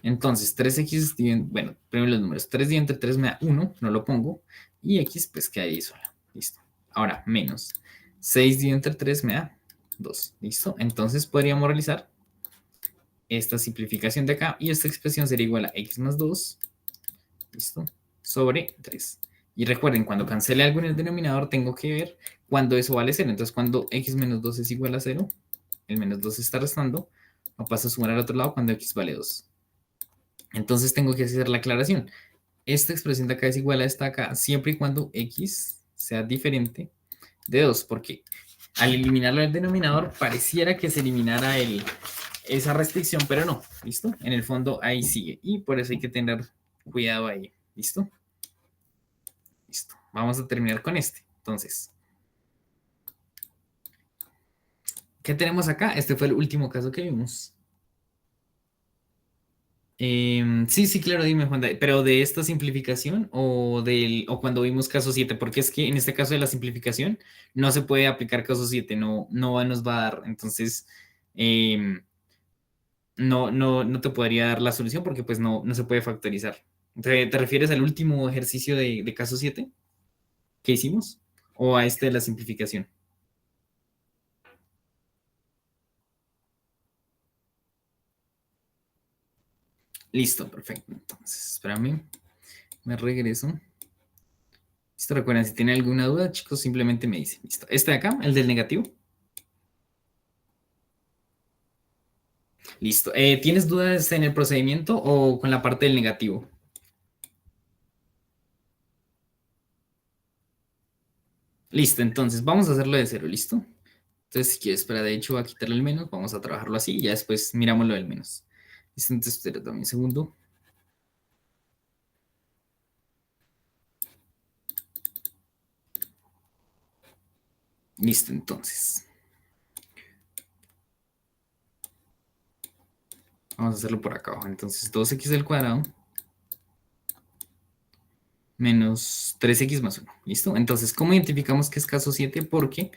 A: Entonces, 3x, bueno, primero los números. 3 dividido entre 3 me da 1, no lo pongo. Y x, pues queda ahí sola. Listo. Ahora, menos 6 dividido entre 3 me da 2. Listo. Entonces, podríamos realizar esta simplificación de acá y esta expresión sería igual a x más 2, ¿listo? Sobre 3. Y recuerden, cuando cancele algo en el denominador, tengo que ver cuándo eso vale 0. Entonces, cuando x menos 2 es igual a 0, el menos 2 está restando, no pasa a sumar al otro lado cuando x vale 2. Entonces, tengo que hacer la aclaración. Esta expresión de acá es igual a esta acá, siempre y cuando x sea diferente de 2, porque al eliminarlo del denominador, pareciera que se eliminara esa restricción, pero no, ¿listo? En el fondo ahí sigue y por eso hay que tener cuidado ahí, ¿listo? Listo, vamos a terminar con este. Entonces, ¿qué tenemos acá? Este fue el último caso que vimos. Sí, claro, dime, Juan, pero de esta simplificación o cuando vimos caso 7, porque es que en este caso de la simplificación no se puede aplicar caso 7, no nos va a dar, entonces no te podría dar la solución porque pues no se puede factorizar. ¿Te refieres al último ejercicio de caso 7 que hicimos? ¿O a este de la simplificación? Listo, perfecto. Entonces, espérame, me regreso. Listo, recuerden, si tienen alguna duda, chicos, simplemente me dicen. Listo. Este de acá, el del negativo. Listo. ¿Tienes dudas en el procedimiento o con la parte del negativo? Listo, entonces vamos a hacerlo de cero, ¿listo? Entonces, si quieres, para de hecho, a quitarle el menos, vamos a trabajarlo así y ya después miramos lo del menos. Listo, entonces, espera un segundo. Listo, entonces. Vamos a hacerlo por acá abajo. Entonces, 2x al cuadrado menos 3x más 1. ¿Listo? Entonces, ¿cómo identificamos que es caso 7? Porque,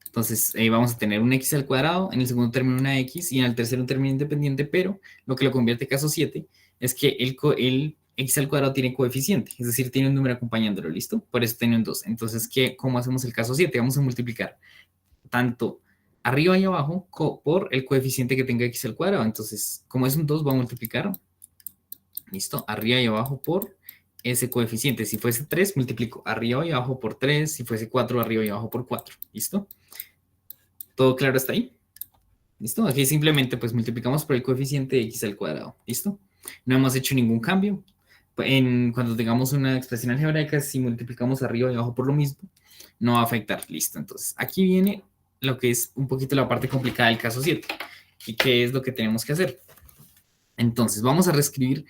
A: entonces, vamos a tener un x al cuadrado, en el segundo término una x y en el tercero un término independiente, pero lo que lo convierte en caso 7 es que el x al cuadrado tiene coeficiente, es decir, tiene un número acompañándolo, ¿listo? Por eso tiene un 2. Entonces, ¿cómo hacemos el caso 7? Vamos a multiplicar tanto arriba y abajo por el coeficiente que tenga x al cuadrado. Entonces, como es un 2, va a multiplicar, listo, arriba y abajo por ese coeficiente. Si fuese 3, multiplico arriba y abajo por 3. Si fuese 4, arriba y abajo por 4. ¿Listo? ¿Todo claro hasta ahí? ¿Listo? Aquí simplemente pues multiplicamos por el coeficiente de x al cuadrado. ¿Listo? No hemos hecho ningún cambio. Cuando tengamos una expresión algebraica, si multiplicamos arriba y abajo por lo mismo, no va a afectar. Listo. Entonces, aquí viene lo que es un poquito la parte complicada del caso 7. ¿Y qué es lo que tenemos que hacer? Entonces, vamos a reescribir.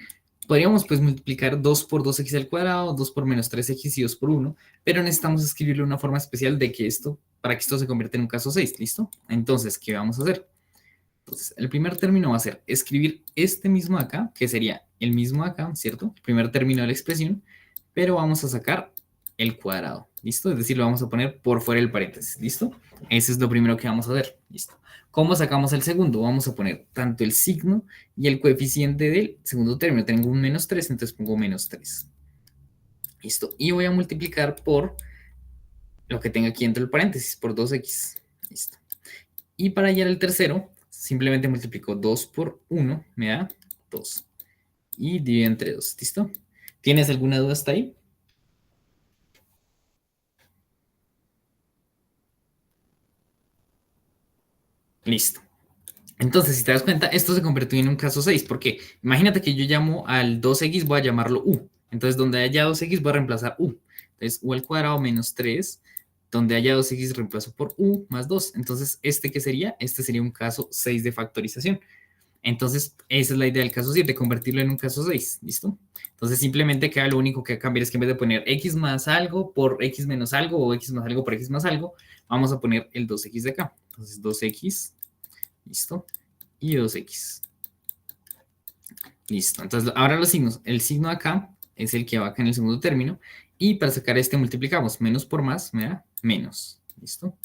A: Podríamos pues multiplicar 2 por 2x al cuadrado, 2 por menos 3x y 2 por 1, pero necesitamos escribirle una forma especial de que para que esto se convierta en un caso 6. ¿Listo? Entonces, ¿qué vamos a hacer? Entonces, el primer término va a ser escribir este mismo de acá, que sería el mismo de acá, ¿cierto? El primer término de la expresión, pero vamos a sacar el cuadrado, ¿listo? Es decir, lo vamos a poner por fuera del paréntesis, ¿listo? Ese es lo primero que vamos a hacer, ¿listo? ¿Cómo sacamos el segundo? Vamos a poner tanto el signo y el coeficiente del segundo término. Tengo un menos 3, entonces pongo menos 3. ¿Listo? Y voy a multiplicar por lo que tenga aquí dentro del paréntesis, por 2x. ¿Listo? Y para hallar el tercero, simplemente multiplico 2 por 1, me da 2. Y divido entre 2, ¿listo? ¿Tienes alguna duda hasta ahí? Listo. Entonces, si te das cuenta, esto se convirtió en un caso 6, porque imagínate que yo llamo al 2x, voy a llamarlo u. Entonces, donde haya 2x, voy a reemplazar u. Entonces, u al cuadrado menos 3, donde haya 2x, reemplazo por u más 2. Entonces, ¿este qué sería? Este sería un caso 6 de factorización. Entonces, esa es la idea del caso 7, convertirlo en un caso 6, ¿listo? Entonces, simplemente queda lo único que cambiar es que en vez de poner x más algo por x menos algo o x más algo por x más algo, vamos a poner el 2x de acá. Entonces, 2x, ¿listo? Y 2x. Listo. Entonces, ahora los signos. El signo de acá es el que va acá en el segundo término. Y para sacar este multiplicamos. Menos por más me da menos. ¿Listo?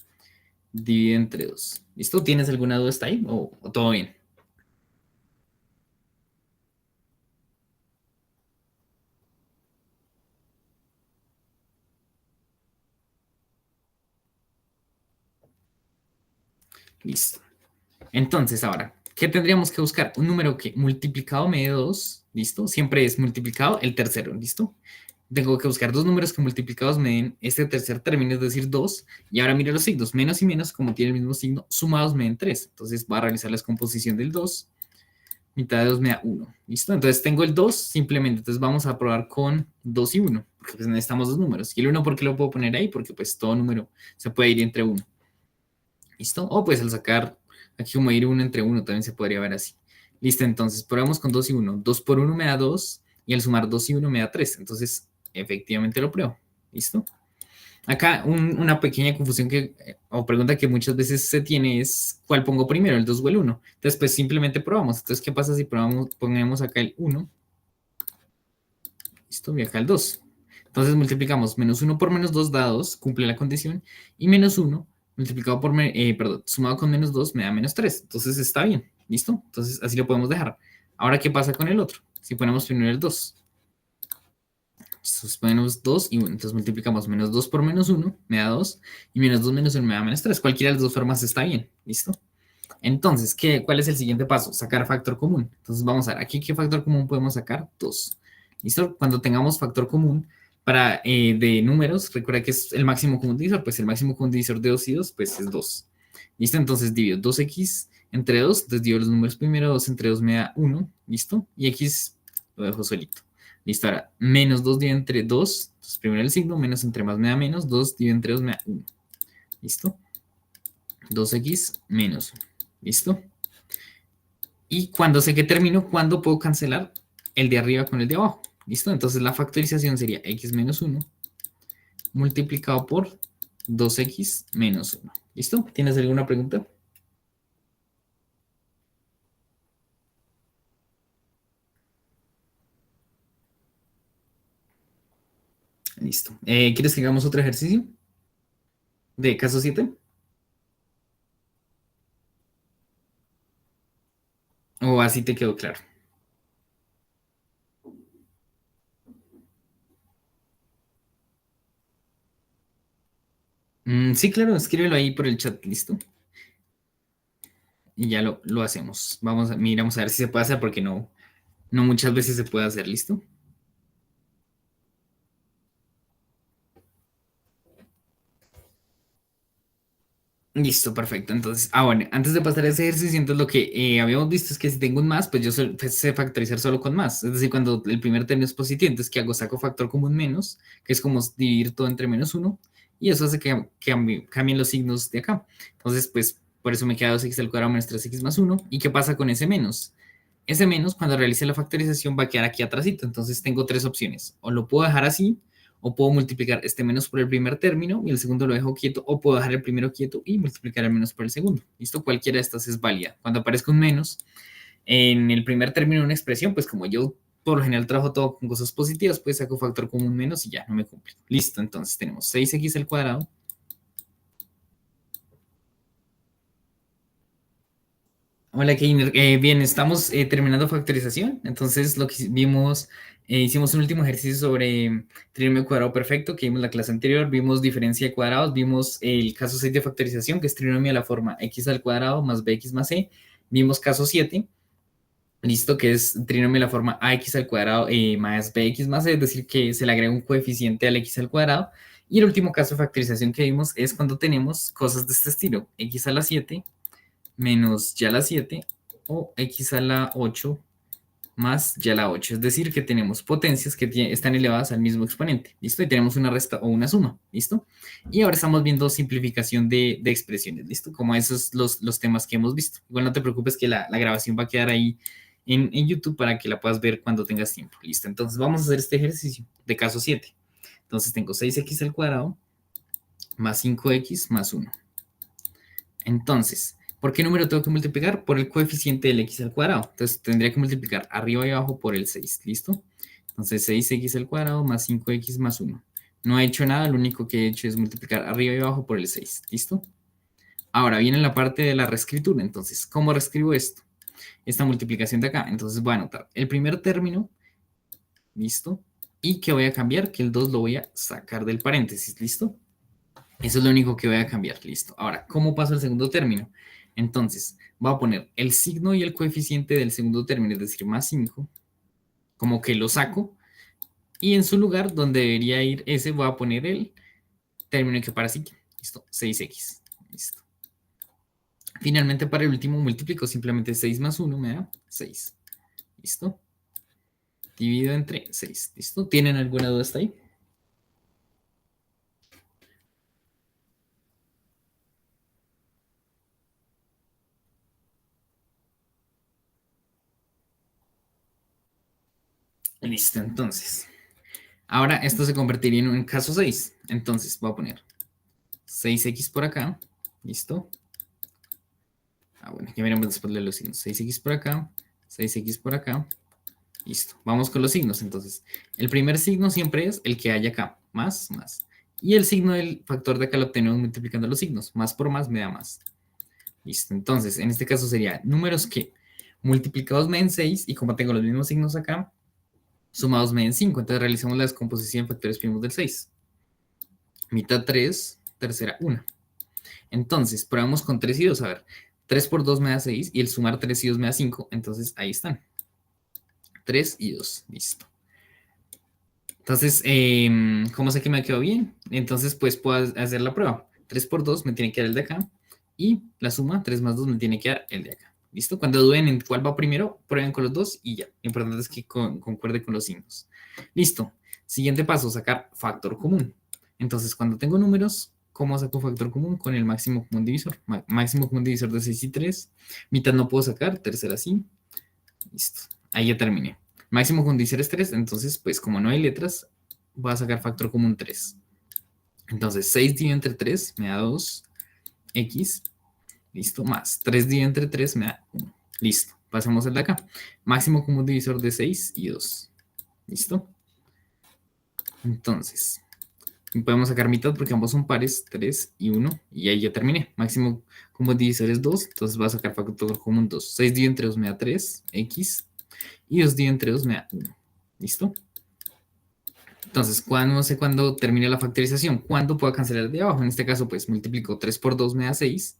A: Divide entre 2. ¿Listo? ¿Tienes alguna duda hasta ahí? ¿O todo bien? Listo. Entonces, ahora, ¿qué tendríamos que buscar? Un número que multiplicado me dé 2, ¿listo? Siempre es multiplicado el tercero, ¿listo? Tengo que buscar dos números que multiplicados me den este tercer término, es decir, 2. Y ahora mira los signos, menos y menos, como tiene el mismo signo, sumados me den 3. Entonces va a realizar la descomposición del 2. Mitad de 2 me da 1. ¿Listo? Entonces tengo el 2 simplemente. Entonces vamos a probar con 2 y 1, porque pues necesitamos dos números. Y el 1, ¿por qué lo puedo poner ahí? Porque pues todo número se puede ir entre 1. ¿Listo? O pues al sacar aquí como ir 1 entre 1 también se podría ver así. Listo, entonces probamos con 2 y 1. 2 por 1 me da 2 y al sumar 2 y 1 me da 3. Entonces efectivamente lo pruebo. ¿Listo? Acá una pequeña confusión o pregunta que muchas veces se tiene es ¿cuál pongo primero, el 2 o el 1? Entonces pues simplemente probamos. Entonces, ¿qué pasa si probamos, ponemos acá el 1? Listo, y acá el 2. Entonces multiplicamos menos 1 por menos 2 da 2, cumple la condición, y menos 1 multiplicado por, perdón, sumado con menos 2 me da menos 3. Entonces está bien, ¿listo? Entonces así lo podemos dejar. Ahora, ¿qué pasa con el otro? Si ponemos primero el 2. Entonces ponemos 2 y 1. Entonces multiplicamos menos 2 por menos 1 me da 2, y menos 2 menos 1 me da menos 3. Cualquiera de las dos formas está bien, ¿listo? Entonces, ¿cuál es el siguiente paso? Sacar factor común. Entonces vamos a ver, aquí ¿qué factor común podemos sacar? 2. ¿Listo? Cuando tengamos factor común de números, recuerda que es el máximo común divisor, pues el máximo común divisor de 2 y 2, pues es 2. ¿Listo? Entonces divido 2x entre 2, entonces divido los números primero, 2 entre 2 me da 1, ¿listo? Y x lo dejo solito. Listo, ahora menos 2 dividido entre 2, entonces primero el signo, menos entre más me da menos, 2 dividido entre 2 me da 1. ¿Listo? 2x menos 1. ¿Listo? Y cuando sé que termino, ¿cuándo puedo cancelar el de arriba con el de abajo? ¿Listo? Entonces la factorización sería x menos 1 multiplicado por 2x menos 1. ¿Listo? ¿Tienes alguna pregunta? Listo. ¿Quieres que hagamos otro ejercicio de caso 7? ¿O así te quedó claro? Sí, claro, escríbelo ahí por el chat, ¿listo? y ya lo hacemos. Miramos a ver si se puede hacer porque no muchas veces se puede hacer, ¿listo? Listo, perfecto. Entonces, bueno, antes de pasar a ese ejercicio, entonces lo que habíamos visto es que si tengo un más, pues pues, sé factorizar solo con más. Es decir, cuando el primer término es positivo, entonces ¿qué hago? Saco factor común menos, que es como dividir todo entre menos uno, y eso hace que cambien los signos de acá. Entonces, pues por eso me queda 2x al cuadrado menos 3x más uno. ¿Y qué pasa con ese menos? Ese menos, cuando realice la factorización, va a quedar aquí atrásito. Entonces tengo tres opciones. O lo puedo dejar así, o puedo multiplicar este menos por el primer término y el segundo lo dejo quieto, o puedo dejar el primero quieto y multiplicar el menos por el segundo. ¿Listo? Cualquiera de estas es válida. Cuando aparezca un menos en el primer término de una expresión, pues como yo por lo general trabajo todo con cosas positivas, pues saco factor común menos y ya, no me cumple. Listo, entonces tenemos 6x al cuadrado. Hola, Keiner. Bien, estamos terminando factorización. Entonces, lo que vimos, hicimos un último ejercicio sobre trinomio cuadrado perfecto que vimos en la clase anterior. Vimos diferencia de cuadrados, vimos el caso 6 de factorización, que es trinomio de la forma x al cuadrado más bx más c. Vimos caso 7, listo, que es trinomio de la forma ax al cuadrado más bx más c, es decir, que se le agrega un coeficiente al x al cuadrado. Y el último caso de factorización que vimos es cuando tenemos cosas de este estilo: x a la 7 menos y a la 7 o x a la 8 más y a la 8. Es decir, que tenemos potencias que están elevadas al mismo exponente. ¿Listo? Y tenemos una resta o una suma. ¿Listo? Y ahora estamos viendo simplificación de expresiones. ¿Listo? Como esos los temas que hemos visto. Igual no te preocupes que la grabación va a quedar ahí en YouTube para que la puedas ver cuando tengas tiempo. ¿Listo? Entonces vamos a hacer este ejercicio de caso 7. Entonces tengo 6x al cuadrado más 5x más 1. Entonces, ¿por qué número tengo que multiplicar? Por el coeficiente del x al cuadrado. Entonces, tendría que multiplicar arriba y abajo por el 6. ¿Listo? Entonces, 6x al cuadrado más 5x más 1. No he hecho nada, lo único que he hecho es multiplicar arriba y abajo por el 6. ¿Listo? Ahora viene la parte de la reescritura. Entonces, ¿cómo reescribo esto? Esta multiplicación de acá. Entonces, voy a anotar el primer término. ¿Listo? Y que voy a cambiar, que el 2 lo voy a sacar del paréntesis. ¿Listo? Eso es lo único que voy a cambiar, listo. Ahora, ¿cómo paso el segundo término? Entonces, voy a poner el signo y el coeficiente del segundo término, es decir, más 5, como que lo saco, y en su lugar, donde debería ir ese, voy a poner el término que para sí, listo, 6x, listo. Finalmente, para el último, multiplico simplemente 6 más 1, me da 6, listo. Divido entre 6, listo. ¿Tienen alguna duda hasta ahí? Listo, entonces. Ahora esto se convertiría en un caso 6. Entonces voy a poner 6x por acá. ¿Listo? Bueno, ya veremos después de los signos. 6x por acá, 6x por acá. Listo. Vamos con los signos. Entonces, el primer signo siempre es el que hay acá. Más, más. Y el signo del factor de acá lo obtenemos multiplicando los signos. Más por más me da más. Listo. Entonces, en este caso sería números que multiplicados me den 6 y como tengo los mismos signos acá, sumados me den 5. Entonces realizamos la descomposición en factores primos del 6. Mitad 3, tercera 1. Entonces, probamos con 3 y 2. A ver, 3 por 2 me da 6 y el sumar 3 y 2 me da 5. Entonces, ahí están. 3 y 2. Listo. Entonces, ¿cómo sé que me quedó bien? Entonces, pues puedo hacer la prueba. 3 por 2 me tiene que dar el de acá. Y la suma, 3 más 2 me tiene que dar el de acá. ¿Listo? Cuando duden en cuál va primero, prueben con los dos y ya. Lo importante es que concuerde con los signos. Listo. Siguiente paso, sacar factor común. Entonces, cuando tengo números, ¿cómo saco factor común? Con el máximo común divisor. Máximo común divisor de 6 y 3. Mitad no puedo sacar, tercera sí. Listo. Ahí ya terminé. Máximo común divisor es 3, entonces, pues como no hay letras, voy a sacar factor común 3. Entonces, 6 dividido entre 3 me da 2x. Listo, más 3 dividido entre 3 me da 1. Listo, pasamos al de acá. Máximo común divisor de 6 y 2. ¿Listo? Entonces, podemos sacar mitad porque ambos son pares, 3 y 1, y ahí ya terminé. Máximo común divisor es 2, entonces voy a sacar factor común 2. 6 dividido entre 2 me da 3x, y 2 dividido entre 2 me da 1. ¿Listo? Entonces, no sé cuándo termine la factorización, ¿cuándo puedo cancelar el de abajo? En este caso, pues multiplico 3 por 2 me da 6,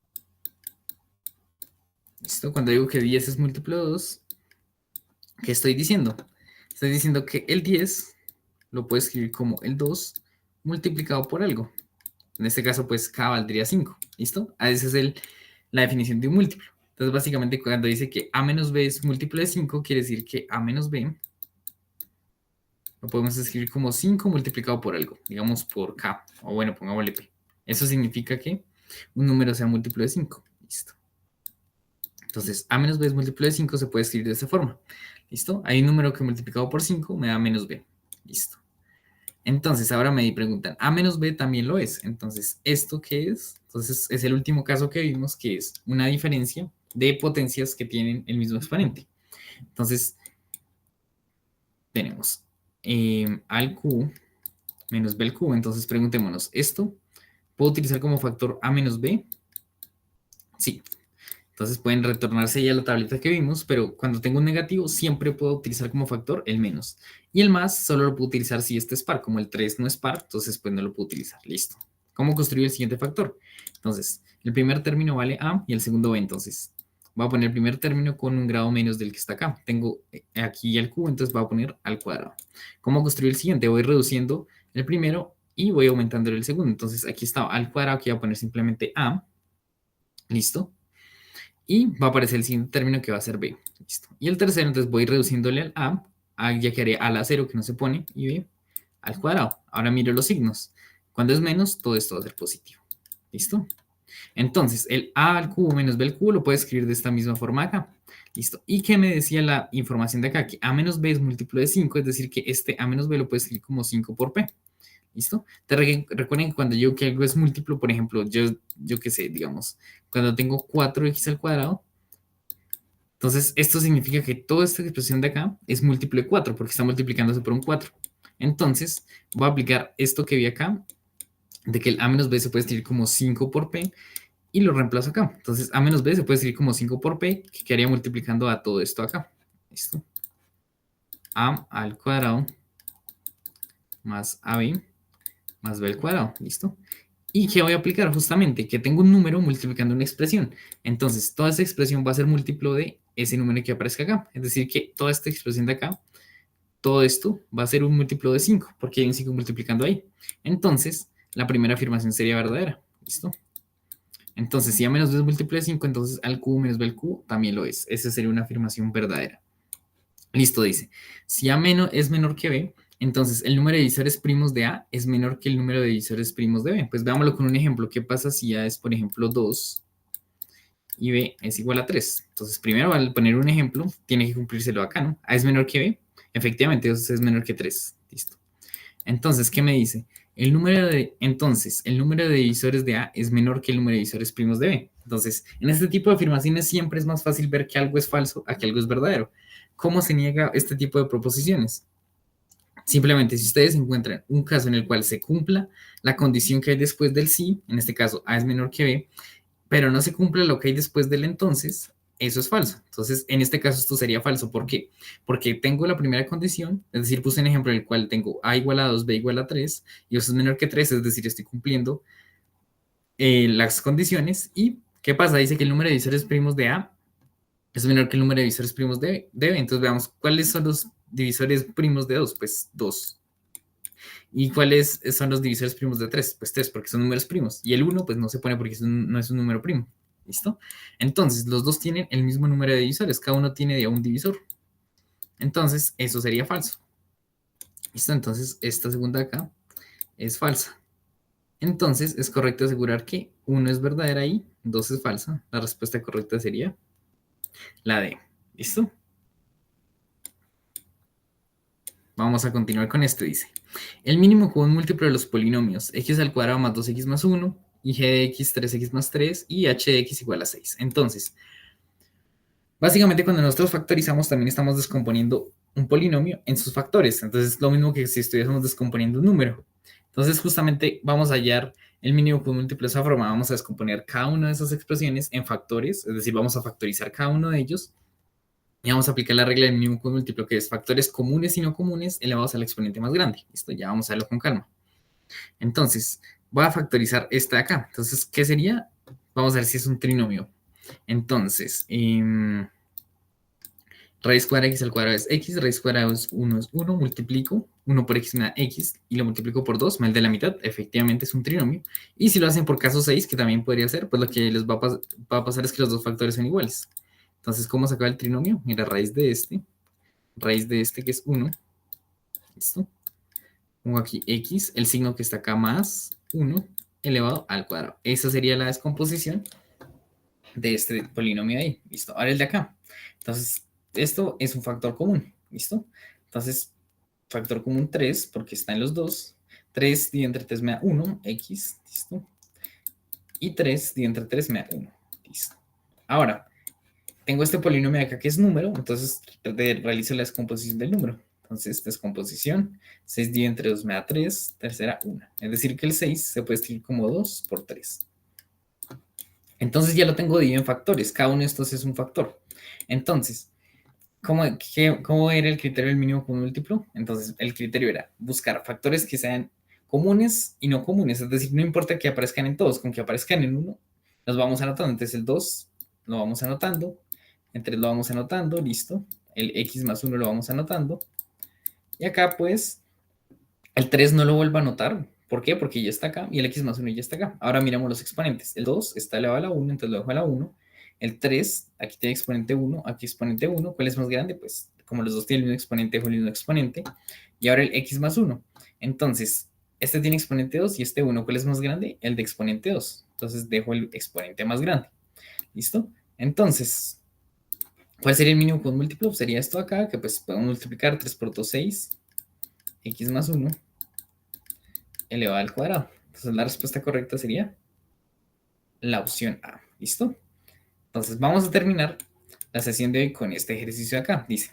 A: ¿Listo? Cuando digo que 10 es múltiplo de 2, ¿qué estoy diciendo? Estoy diciendo que el 10 lo puedo escribir como el 2 multiplicado por algo. En este caso, pues K valdría 5. ¿Listo? Esa es la definición de un múltiplo. Entonces, básicamente, cuando dice que A menos B es múltiplo de 5, quiere decir que A menos B lo podemos escribir como 5 multiplicado por algo, digamos por K, o bueno, pongámosle P. Eso significa que un número sea múltiplo de 5. Listo. Entonces, A menos B es múltiplo de 5, se puede escribir de esta forma. ¿Listo? Hay un número que multiplicado por 5 me da menos B. Listo. Entonces, ahora me preguntan, A menos B también lo es. Entonces, ¿esto qué es? Entonces, es el último caso que vimos, que es una diferencia de potencias que tienen el mismo exponente. Entonces, tenemos A al cubo menos B al cubo. Entonces, preguntémonos, ¿esto puedo utilizar como factor A menos B? Sí. Entonces, pueden retornarse ya a la tableta que vimos, pero cuando tengo un negativo, siempre puedo utilizar como factor el menos. Y el más solo lo puedo utilizar si este es par. Como el 3 no es par, entonces pues no lo puedo utilizar. Listo. ¿Cómo construir el siguiente factor? Entonces, el primer término vale A y el segundo B. Entonces, voy a poner el primer término con un grado menos del que está acá. Tengo aquí el cubo, entonces voy a poner al cuadrado. ¿Cómo construir el siguiente? Voy reduciendo el primero y voy aumentando el segundo. Entonces, aquí está al cuadrado, aquí voy a poner simplemente A. Listo. Y va a aparecer el siguiente término que va a ser B. Listo. Y el tercero, entonces voy reduciéndole al A ya que haré A a la 0 que no se pone, y B al cuadrado. Ahora miro los signos. Cuando es menos, todo esto va a ser positivo. ¿Listo? Entonces, el A al cubo menos B al cubo lo puedo escribir de esta misma forma acá. ¿Listo? ¿Y qué me decía la información de acá? Que A menos B es múltiplo de 5, es decir, que este A menos B lo puedo escribir como 5 por P. ¿Listo? Recuerden que cuando yo digo que algo es múltiplo, por ejemplo, yo qué sé, digamos, cuando tengo 4x al cuadrado, entonces esto significa que toda esta expresión de acá es múltiplo de 4, porque está multiplicándose por un 4. Entonces, voy a aplicar esto que vi acá, de que el a menos b se puede escribir como 5 por p, y lo reemplazo acá. Entonces, a menos b se puede escribir como 5 por p, que quedaría multiplicando a todo esto acá. ¿Listo? A al cuadrado más ab más b al cuadrado. ¿Listo? ¿Y qué voy a aplicar? Justamente que tengo un número multiplicando una expresión. Entonces, toda esa expresión va a ser múltiplo de ese número que aparezca acá. Es decir, que toda esta expresión de acá, todo esto va a ser un múltiplo de 5, porque hay un 5 multiplicando ahí. Entonces, la primera afirmación sería verdadera. ¿Listo? Entonces, si A menos B es múltiplo de 5, entonces al cubo menos B al cubo también lo es. Esa sería una afirmación verdadera. Listo, dice. Si A menos es menor que B, entonces el número de divisores primos de A es menor que el número de divisores primos de B. Pues veámoslo con un ejemplo. ¿Qué pasa si A es, por ejemplo, 2 y B es igual a 3? Entonces, primero, al poner un ejemplo, tiene que cumplírselo acá, ¿no? A es menor que B. Efectivamente, entonces es menor que 3. Listo. Entonces, ¿qué me dice? El número de divisores de A es menor que el número de divisores primos de B. Entonces, en este tipo de afirmaciones siempre es más fácil ver que algo es falso a que algo es verdadero. ¿Cómo se niega este tipo de proposiciones? Simplemente, si ustedes encuentran un caso en el cual se cumpla la condición que hay después del sí, en este caso A es menor que B, pero no se cumple lo que hay después del entonces, eso es falso. Entonces, en este caso esto sería falso. ¿Por qué? Porque tengo la primera condición, es decir, puse un ejemplo en el cual tengo A igual a 2, B igual a 3, y eso es menor que 3, es decir, estoy cumpliendo las condiciones. ¿Y qué pasa? Dice que el número de divisores primos de A es menor que el número de divisores primos de B. Entonces, veamos, ¿cuáles son los divisores primos de 2? Pues 2. ¿Y cuáles son los divisores primos de 3? Pues 3, porque son números primos. Y el 1, pues no se pone porque no es un número primo. ¿Listo? Entonces, los dos tienen el mismo número de divisores. Cada uno tiene de un divisor. Entonces, eso sería falso. ¿Listo? Entonces, esta segunda acá es falsa. Entonces, es correcto asegurar que 1 es verdadera y 2 es falsa. La respuesta correcta sería la D. ¿Listo? Vamos a continuar con este, dice. El mínimo común múltiplo de los polinomios x al cuadrado más 2x más 1 y g de x 3x más 3 y h de x igual a 6. Entonces, básicamente cuando nosotros factorizamos también estamos descomponiendo un polinomio en sus factores. Entonces, es lo mismo que si estuviésemos descomponiendo un número. Entonces, justamente vamos a hallar el mínimo común múltiplo de esa forma. Vamos a descomponer cada una de esas expresiones en factores, es decir, vamos a factorizar cada uno de ellos. Y vamos a aplicar la regla del mínimo común múltiplo, que es factores comunes y no comunes elevados al exponente más grande. Listo, ya vamos a verlo con calma. Entonces, voy a factorizar esta de acá. Entonces, ¿qué sería? Vamos a ver si es un trinomio. Entonces, raíz cuadrada de x al cuadrado es x, raíz cuadrada es 1, multiplico 1 por x me da x y lo multiplico por 2, me da el de la mitad, efectivamente es un trinomio. Y si lo hacen por caso 6, que también podría ser, pues lo que les va a pasar es que los dos factores son iguales. Entonces, ¿cómo se acaba el trinomio? Mira, raíz de este que es 1, ¿listo? Pongo aquí x, el signo que está acá más 1 elevado al cuadrado. Esa sería la descomposición de este polinomio ahí, ¿listo? Ahora el de acá. Entonces, esto es un factor común, ¿listo? Entonces, factor común 3, porque está en los dos. 3 dividido entre 3 me da 1, x, ¿listo? Y 3 dividido entre 3 me da 1, ¿listo? Ahora, tengo este polinomio de acá que es número, entonces realizo la descomposición del número. Entonces, descomposición, 6 dividido entre 2 me da 3, tercera 1. Es decir, que el 6 se puede escribir como 2 por 3. Entonces ya lo tengo dividido en factores. Cada uno de estos es un factor. Entonces, ¿cómo era el criterio del mínimo común múltiplo? Entonces, el criterio era buscar factores que sean comunes y no comunes. Es decir, no importa que aparezcan en todos, con que aparezcan en uno, los vamos anotando. Entonces, el 2 lo vamos anotando, el 3 lo vamos anotando, listo. El x más 1 lo vamos anotando. Y acá, pues, el 3 no lo vuelvo a anotar. ¿Por qué? Porque ya está acá y el x más 1 ya está acá. Ahora miramos los exponentes. El 2 está elevado a la 1, entonces lo dejo a la 1. El 3, aquí tiene exponente 1, aquí exponente 1. ¿Cuál es más grande? Pues como los dos tienen el mismo exponente, dejo el mismo exponente. Y ahora el x más 1. Entonces, este tiene exponente 2 y este 1. ¿Cuál es más grande? El de exponente 2. Entonces dejo el exponente más grande. ¿Listo? Entonces, ¿cuál sería el mínimo con múltiplo? Sería esto acá, que pues podemos multiplicar 3 por 2, 6. X más 1 elevado al cuadrado. Entonces la respuesta correcta sería la opción A. ¿Listo? Entonces vamos a terminar la sesión de hoy con este ejercicio de acá. Dice,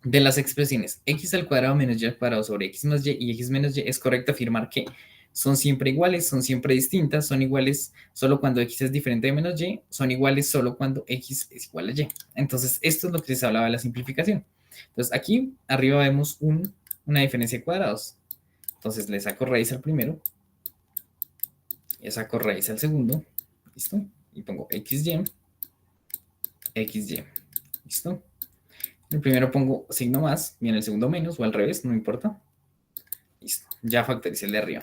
A: de las expresiones x al cuadrado menos y al cuadrado sobre x más y x menos y, es correcto afirmar que son siempre iguales, son siempre distintas, son iguales solo cuando x es diferente de menos y, son iguales solo cuando x es igual a y. Entonces esto es lo que les hablaba de la simplificación. Entonces aquí arriba vemos una diferencia de cuadrados. Entonces le saco raíz al primero, le saco raíz al segundo, ¿listo? Y pongo xy, xy, ¿listo? El primero pongo signo más, y en el segundo menos, o al revés, no importa. Listo, ya factoricé el de arriba.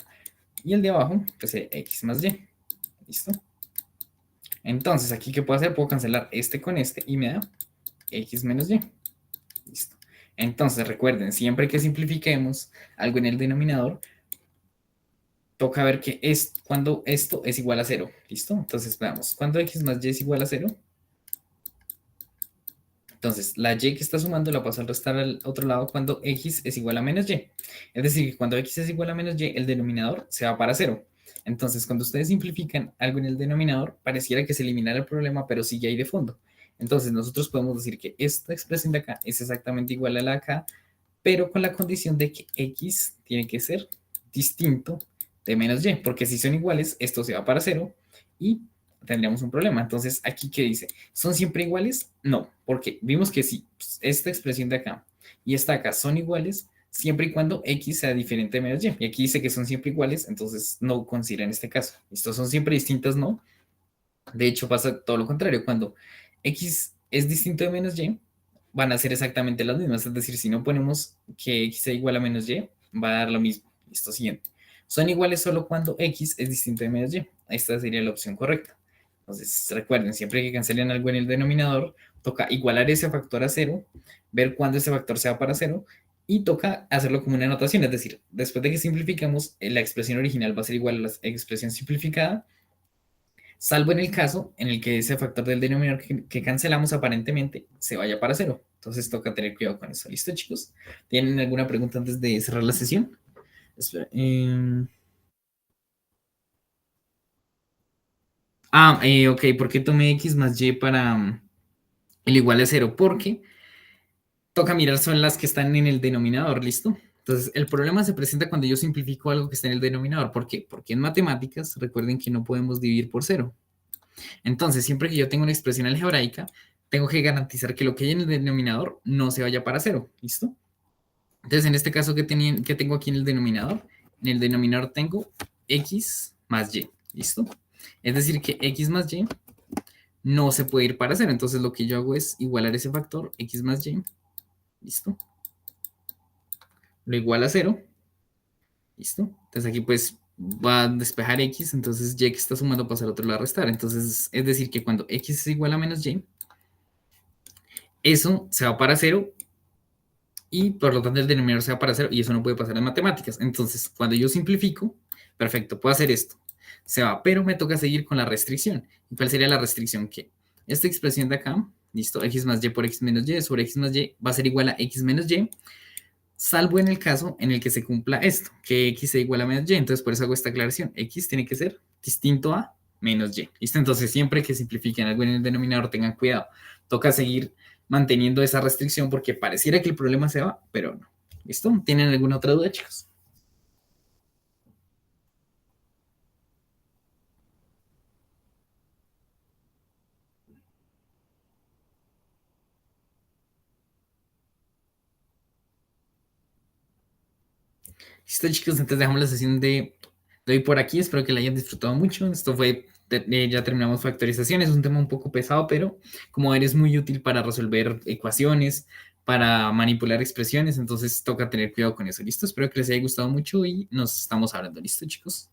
A: Y el de abajo, pues x más y, ¿listo? Entonces, aquí, ¿qué puedo hacer? Puedo cancelar este con este y me da x menos y, ¿listo? Entonces, recuerden, siempre que simplifiquemos algo en el denominador, toca ver que es cuando esto es igual a 0, ¿listo? Entonces, veamos, cuando x más y es igual a 0, entonces la y que está sumando la paso a restar al otro lado cuando x es igual a menos y. Es decir, que cuando x es igual a menos y, el denominador se va para 0. Entonces, cuando ustedes simplifican algo en el denominador, pareciera que se eliminara el problema, pero sigue ahí de fondo. Entonces, nosotros podemos decir que esta expresión de acá es exactamente igual a la de acá, pero con la condición de que x tiene que ser distinto de menos y, porque si son iguales, esto se va para 0 y tendríamos un problema. Entonces, aquí, ¿qué dice? ¿Son siempre iguales? No, porque vimos que si esta expresión de acá y esta acá son iguales, siempre y cuando x sea diferente de menos y. Y aquí dice que son siempre iguales, entonces no considera en este caso. Estos son siempre distintas, no. De hecho, pasa todo lo contrario. Cuando x es distinto de menos y, van a ser exactamente las mismas. Es decir, si no ponemos que x sea igual a menos y, va a dar lo mismo. Listo, siguiente. Son iguales solo cuando x es distinto de menos y. Esta sería la opción correcta. Entonces, recuerden, siempre que cancelen algo en el denominador, toca igualar ese factor a 0, ver cuándo ese factor se va para 0, y toca hacerlo como una anotación. Es decir, después de que simplifiquemos, la expresión original va a ser igual a la expresión simplificada, salvo en el caso en el que ese factor del denominador que cancelamos aparentemente se vaya para 0. Entonces toca tener cuidado con eso. ¿Listo, chicos? ¿Tienen alguna pregunta antes de cerrar la sesión? Espera. Ok, ¿por qué tomé x más y para el igual a 0? Porque toca mirar son las que están en el denominador, ¿listo? Entonces, el problema se presenta cuando yo simplifico algo que está en el denominador. ¿Por qué? Porque en matemáticas, recuerden que no podemos dividir por 0. Entonces, siempre que yo tengo una expresión algebraica, tengo que garantizar que lo que hay en el denominador no se vaya para 0, ¿listo? Entonces, en este caso, ¿qué tengo aquí en el denominador? En el denominador tengo x más y, ¿listo? Es decir, que x más y no se puede ir para cero. Entonces lo que yo hago es igualar ese factor, x más y, listo. Lo iguala a cero, listo. Entonces aquí pues va a despejar x, entonces y que está sumando pasa al otro lado a restar. Entonces es decir que cuando x es igual a menos y, eso se va para cero y por lo tanto el denominador se va para cero y eso no puede pasar en matemáticas. Entonces cuando yo simplifico, perfecto, puedo hacer esto. Se va, pero me toca seguir con la restricción. ¿Y cuál sería la restricción? Que esta expresión de acá, listo, x más y por x menos y sobre x más y va a ser igual a x menos y, salvo en el caso en el que se cumpla esto, que x sea igual a menos y. Entonces por eso hago esta aclaración. X tiene que ser distinto a menos y. ¿Listo? Entonces siempre que simplifiquen algo en el denominador tengan cuidado. Toca seguir manteniendo esa restricción porque pareciera que el problema se va, pero no. ¿Listo? ¿Tienen alguna otra duda, chicos? Listo, chicos, entonces dejamos la sesión de hoy por aquí. Espero que la hayan disfrutado mucho. Esto fue, ya terminamos factorización. Es un tema un poco pesado, pero como ver, es muy útil para resolver ecuaciones, para manipular expresiones. Entonces toca tener cuidado con eso. Listo, espero que les haya gustado mucho y nos estamos hablando. Listo, chicos.